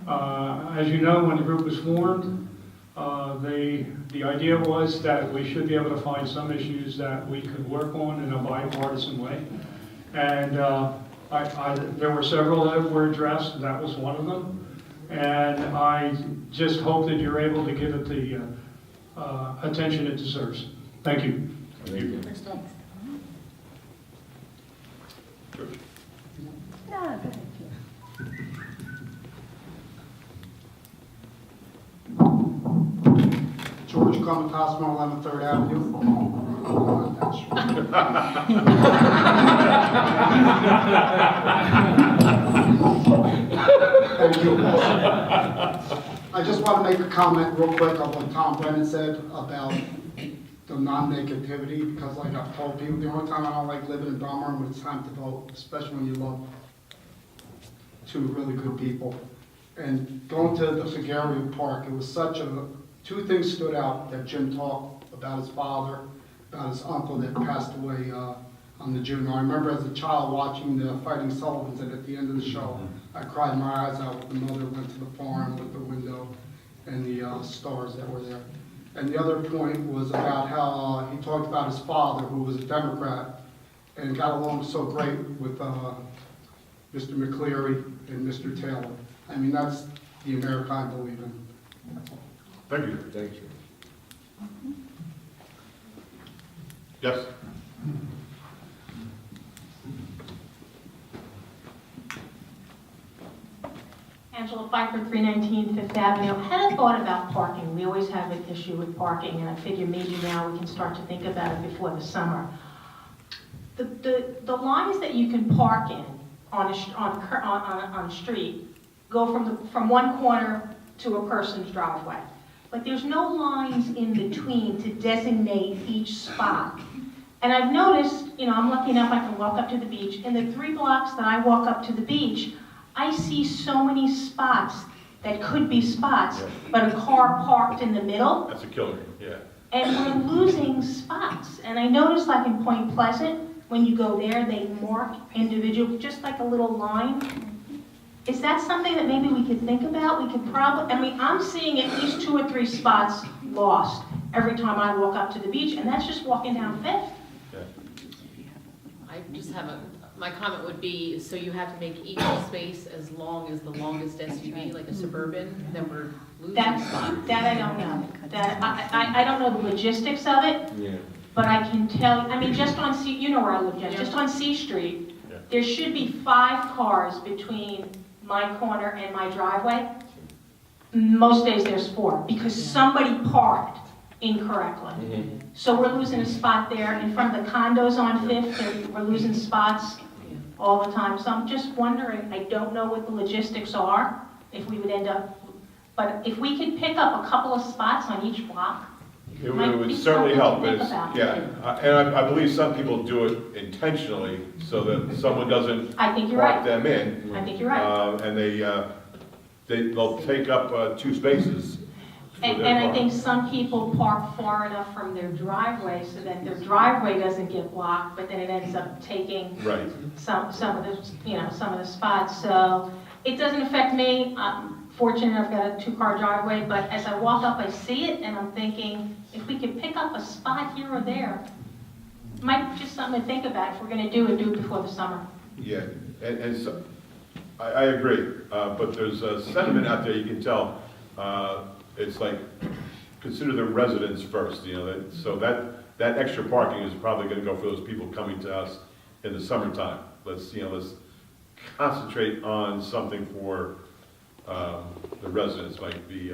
As you know, when the group was formed, the idea was that we should be able to find some issues that we could work on in a bipartisan way. And there were several that were addressed, that was one of them. And I just hope that you're able to give it the attention it deserves. Thank you. Thank you. Thanks, Tom. George Comatosmo, 11 3rd Avenue. Thank you. I just want to make a comment real quick on what Tom Brennan said about the non-negativity, because like I've told people, the only time I don't like living in Belmar when it's time to vote, especially when you love two really good people. And going to the Figueroa Park, it was such a, two things stood out that Jim talked about: his father, about his uncle that passed away on the June. I remember as a child watching the Fighting Sullivans, and at the end of the show, I cried my eyes out. The mother went to the farm with the window and the stars that were there. And the other point was about how he talked about his father, who was a Democrat, and got along so great with Mr. McCleary and Mr. Taylor. I mean, that's the America I believe in. That's all. Thank you. Thank you. Yes. Angela Pfeiffer, 319 Fifth Avenue. I had a thought about parking. We always have an issue with parking, and I figure maybe now we can start to think about it before the summer. The lines that you can park in on a street go from one corner to a person's driveway. But there's no lines in between to designate each spot. And I've noticed, I'm lucky enough I can walk up to the beach. In the 3 blocks that I walk up to the beach, I see so many spots that could be spots, but a car parked in the middle. That's a killer, yeah. And we're losing spots. And I noticed like in Point Pleasant, when you go there, they mark individual, just like a little line. Is that something that maybe we could think about? We could probably, I'm seeing at least 2 or 3 spots lost every time I walk up to the beach, and that's just walking down Fifth. I just have my comment would be, so you have to make each space as long as the longest SUV, like a Suburban, then we're losing spots. That I don't know. I don't know the logistics of it, but I can tell, just on C, you know where I live, Jen, just on C Street, there should be 5 cars between my corner and my driveway. Most days there's 4, because somebody parked incorrectly. So we're losing a spot there. In front of the condos on Fifth, we're losing spots all the time. So I'm just wondering, I don't know what the logistics are, if we would end up, but if we could pick up a couple of spots on each block, It might would be certainly something to help, think but about. and I believe some people do it intentionally so that someone doesn't I think you're park right. them in. I think you're right. And they'll take up 2 spaces for And their I car. think some people park far enough from their driveway so that their driveway doesn't get blocked, but then it ends up taking Right. some of the spots. So it doesn't affect me. I'm fortunate I've got a 2-car driveway, but as I walk up, I see it, and I'm thinking, if we could pick up a spot here or there, might be just something to think about. If we're going to do it before the summer. Yeah, and so, I agree, but there's a sentiment out there, you can tell, it's like, consider the residents first, so that extra parking is probably gonna go for those people coming to us in the summertime. Let's concentrate on something for, the residents, might be,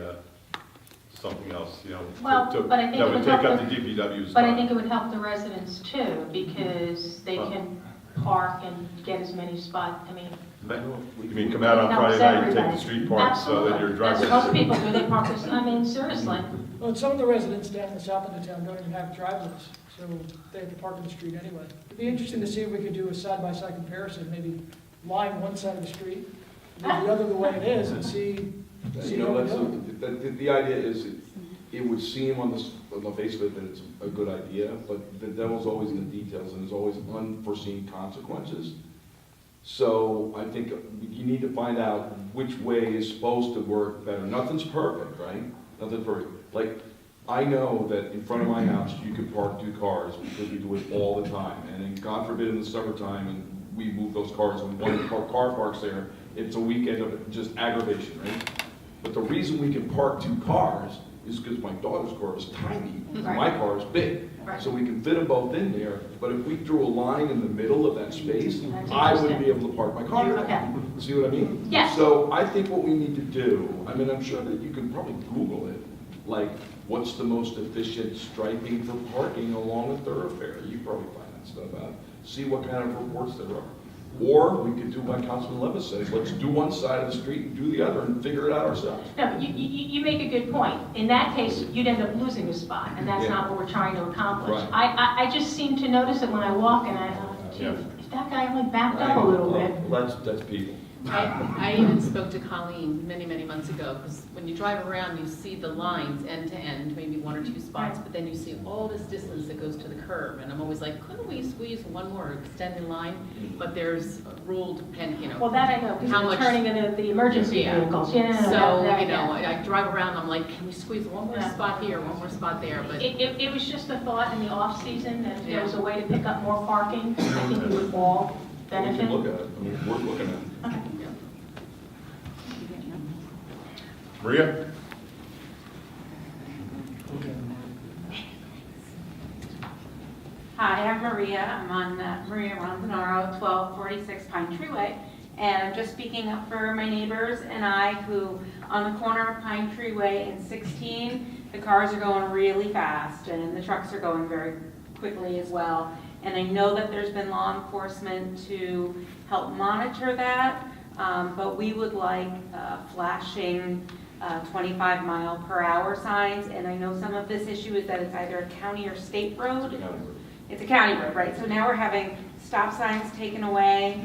something else, Well, but I think that it would would take help up the DPW's But I time. think it would help the residents too, because they can park and get as many spots. I mean, You mean come out on it helps Friday night and take everybody. the street park so that your Absolutely. driveway. That's what most people do, they park this, I mean, seriously. Well, and some of the residents down in the south of the town don't even have driveways, so they have to park in the street anyway. It'd be interesting to see if we could do a side-by-side comparison, maybe line one side of the street, leave the other the way it is, and see how we go. The idea is, it would seem on the face of it that it's a good idea, but the devil's always in the details, and there's always unforeseen consequences. So I think you need to find out which way is supposed to work better. Nothing's perfect, right? Nothing's perfect. Like, I know that in front of my house, you can park 2 cars because we do it all the time. And then God forbid in the summertime, and we move those cars, when one car parks there, it's a weekend of just aggravation, right? But the reason we can park 2 cars is because my daughter's car is tiny, and my car is big. Right. So we can fit them both in there, but if we drew a line in the middle of that space, That's I wouldn't interesting. be able to park my car there. Okay. See what I mean? Yes. So I think what we need to do, I mean, I'm sure that you can probably Google it, like, what's the most efficient striping for parking along a thoroughfare? You probably find that stuff out. See what kind of reports there are. Or we could do what Councilman Levis says, let's do one side of the street and do the other and figure it out ourselves. No, but you make a good point. In that case, you'd end up losing a spot, and that's Yeah. not what we're trying to accomplish. Right. I just seem to notice it when I walk, and I thought, gee, Yeah. if that guy only backed up a little bit. Well, that's people. I even spoke to Colleen many, many months ago, because when you drive around, you see the lines end to end, maybe 1 or 2 spots, but then you see all this distance that goes to the curb, and I'm always like, couldn't we squeeze one more extended line? But there's a rule depending, Well, that I know, because How you're much- turning into the emergency Yeah. vehicles. Yeah, So, that I get. I drive around, I'm like, can we squeeze one more Yeah. spot here, one more spot there, but. It was just a thought in the off-season, that if there Yeah. was a way to pick up more parking, I think we would all We benefit. can look at it, I mean, worth looking at. Okay. Maria? Hi, I'm Maria. I'm on Maria Ronzanaro, 1246 Pine Tree Way. And I'm just speaking up for my neighbors and I who, on the corner of Pine Tree Way and 16, the cars are going really fast and the trucks are going very quickly as well. And I know that there's been law enforcement to help monitor that, but we would like flashing 25-mile-per-hour signs. And I know some of this issue is that it's either a county or state road. It's a county road, right? So now we're having stop signs taken away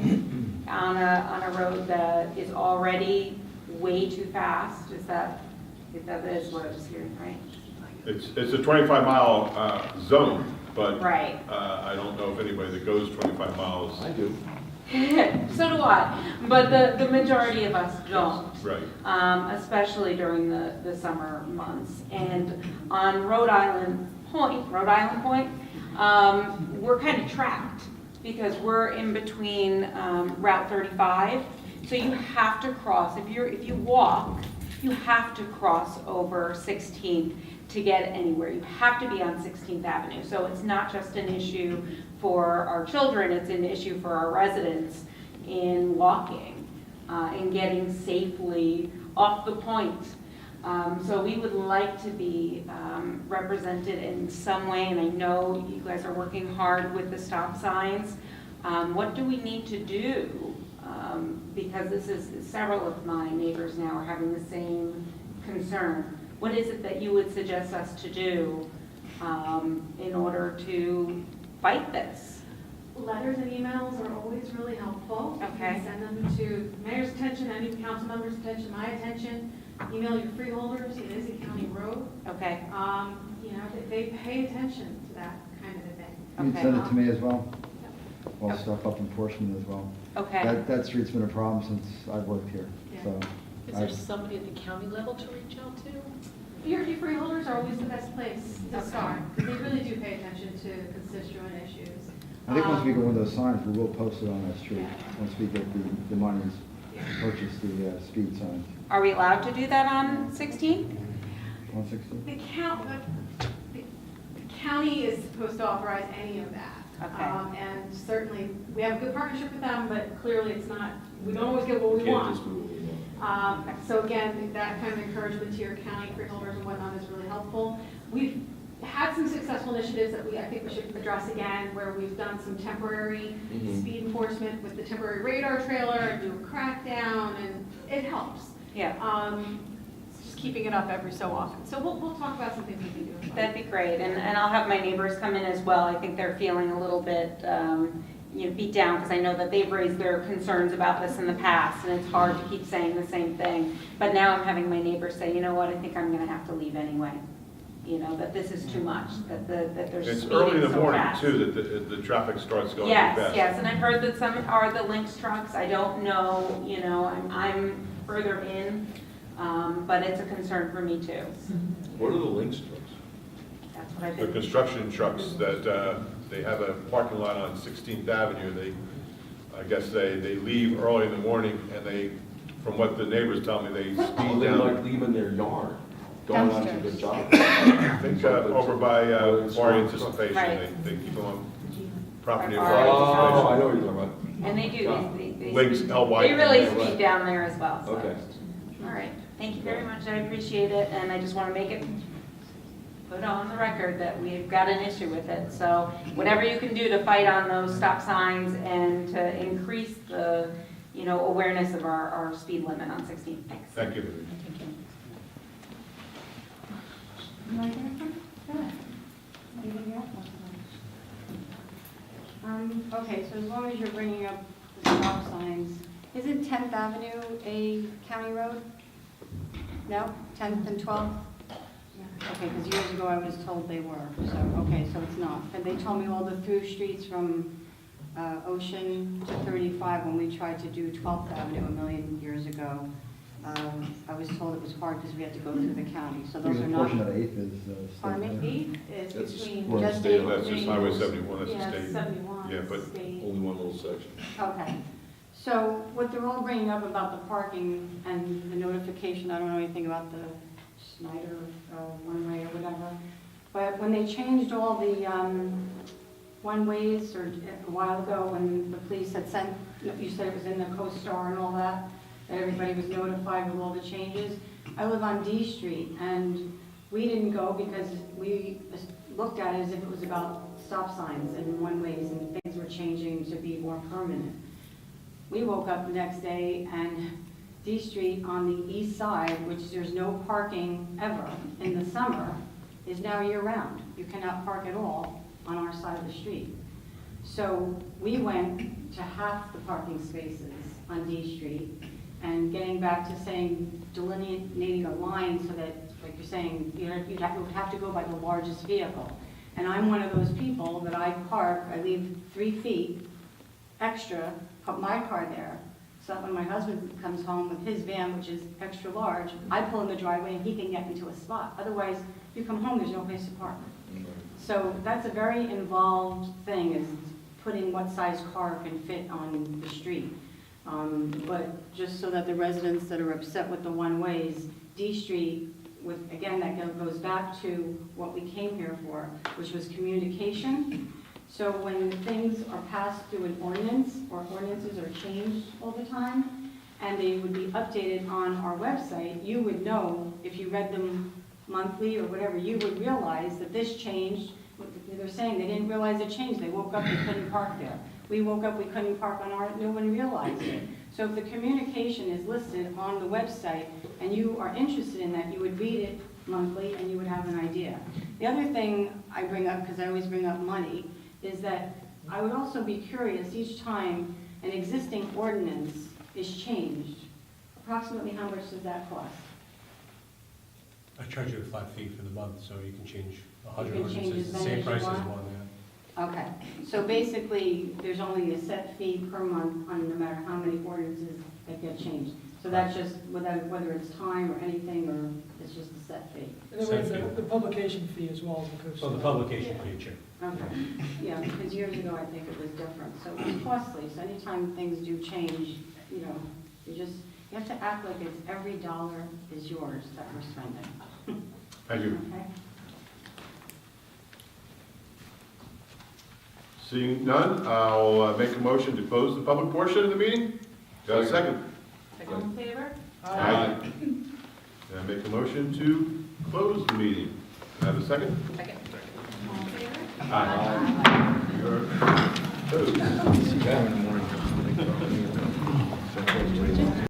on a road that is already way too fast. That is what I was hearing, right? It's a 25-mile zone, but Right. I don't know if anybody that goes 25 miles. I do. So do I, but the majority of us don't. Right. Especially during the summer months. And on Rhode Island Point, we're kind of trapped because we're in between Route 35. So you have to cross, if you walk, you have to cross over 16th to get anywhere. You have to be on 16th Avenue. So it's not just an issue for our children, it's an issue for our residents in walking and getting safely off the point. So we would like to be represented in some way, and I know you guys are working hard with the stop signs. What do we need to do? Because this is, several of my neighbors now are having the same concern. What is it that you would suggest us to do in order to fight this? Letters and emails are always really helpful. Okay. You can send them to mayor's attention, any council member's attention, my attention. Email your freeholders, it is a county road. Okay. You know, they pay attention to that kind of a thing. You can send it to me as well. I'll Okay. step up enforcement as well. Okay. That street's been a problem since I've worked here, Yeah. so. Is there somebody at the county level to reach out to? Your freeholders are always the best place to Okay. start, because they really do pay attention to constituent issues. I think once we get one of those signs, we will post it on that street, once we get the monies to purchase the speed signs. Are we allowed to do that on 16? 160? The county is supposed to authorize any of that. Okay. And certainly, we have a good partnership with them, but clearly it's not, we don't always get what we want. So again, that kind of encouragement to your county freeholders and whatnot is really helpful. We've had some successful initiatives that I think we should address again, where we've done some temporary speed enforcement with the temporary radar trailer and do a crackdown, and it helps. Yeah. It's just keeping it up every so often. So we'll talk about some things we can do. That'd be great, and I'll have my neighbors come in as well. I think they're feeling a little bit, beat down, because I know that they've raised their concerns about this in the past, and it's hard to keep saying the same thing. But now I'm having my neighbors say, you know what, I think I'm gonna have to leave anyway. You know, that this is too much, that they're It's speeding early in the so morning fast. too, that the traffic starts going too Yes, fast. yes, and I've heard that some are the Lynx trucks. I don't know, I'm further in, but it's a concern for me too. What are the Lynx trucks? That's what I've The been. construction trucks that, they have a parking lot on 16th Avenue, I guess they leave early in the morning, and they, from what the neighbors tell me, they speed They down. like leaving their yard, going on to the job. I think over by Bar Anticipation, Right. they keep them on property of Bar Bar Oh, I Anticipation. know what you're talking about. And they do, they Links, speed- LY. they really Right. speed down there as well, so. Okay. All right, thank you very much, I appreciate it, and I just want to make it put on the record that we've got an issue with it. So whatever you can do to fight on those stop signs and to increase the, awareness of our speed limit on 16. Thanks. Thank you. Okay, so as long as you're bringing up the stop signs, isn't 10th Avenue a county road? No? 10th and 12th? Okay, because years ago I was told they were, so, okay, so it's not. And they told me all the through streets from Ocean to 35, when we tried to do 12th Avenue a million years ago, I was told it was hard because we had to go through the county, so those are A not. portion of 8th is. Pardon me? 8th is That's between. one Just state, eight. That's just Highway 71, that's the Yeah, state. 71. Yeah, but state. Only one little section. Okay, so what they're all bringing up about the parking and the notification, I don't know anything about the Snyder one-way or whatever, but when they changed all the one-ways, or a while ago, when the police had sent, you said it was in the CoStar and all that everybody was notified with all the changes. I live on D Street, and we didn't go because we looked at it as if it was about stop signs and one-ways, and things were changing to be more permanent. We woke up the next day, and D Street on the east side, which there's no parking ever in the summer, is now year-round. You cannot park at all on our side of the street. So we went to half the parking spaces on D Street, and getting back to saying, delineating a line so that, like you're saying, you would have to go by the largest vehicle. And I'm one of those people that I park, I leave 3 feet extra, put my car there, so that when my husband comes home with his van, which is extra large, I pull in the driveway and he can get into a spot. Otherwise, you come home, there's no place to park. So that's a very involved thing, is putting what size car can fit on the street. But just so that the residents that are upset with the one-ways, D Street, again, that goes back to what we came here for, which was communication, So when things are passed through an ordinance, or ordinances are changed all the time, and they would be updated on our website, you would know, if you read them monthly or whatever, you would realize that this changed. They're saying they didn't realize it changed. They woke up, they couldn't park there. We woke up, we couldn't park on our, no one realized it. So if the communication is listed on the website and you are interested in that, you would read it monthly and you would have an idea. The other thing I bring up, because I always bring up money, is that I would also be curious each time an existing ordinance is changed, approximately how much does that cost? I charge you a flat fee for the month, so you can change You 100 can change ordinances, as the many same as you price as want? one, yeah. Okay, so basically, there's only a set fee per month on no matter how many ordinances that get changed. So that's just, whether it's time or anything, or it's just a set fee? And then the publication fee as well as the coast. So the publication fee, sure. Okay, yeah, because years ago, I think it was different, so it was costly, so anytime things do change, you know, you have to act like it's every dollar is yours that we're spending. Thank you. Okay? Seeing none, I'll make a motion to close the public portion of the meeting. Do I have a second? All in favor? Aye. And I make a motion to close the meeting. Do I have a second? Second. All in favor? Aye. You're closed. See you in the morning.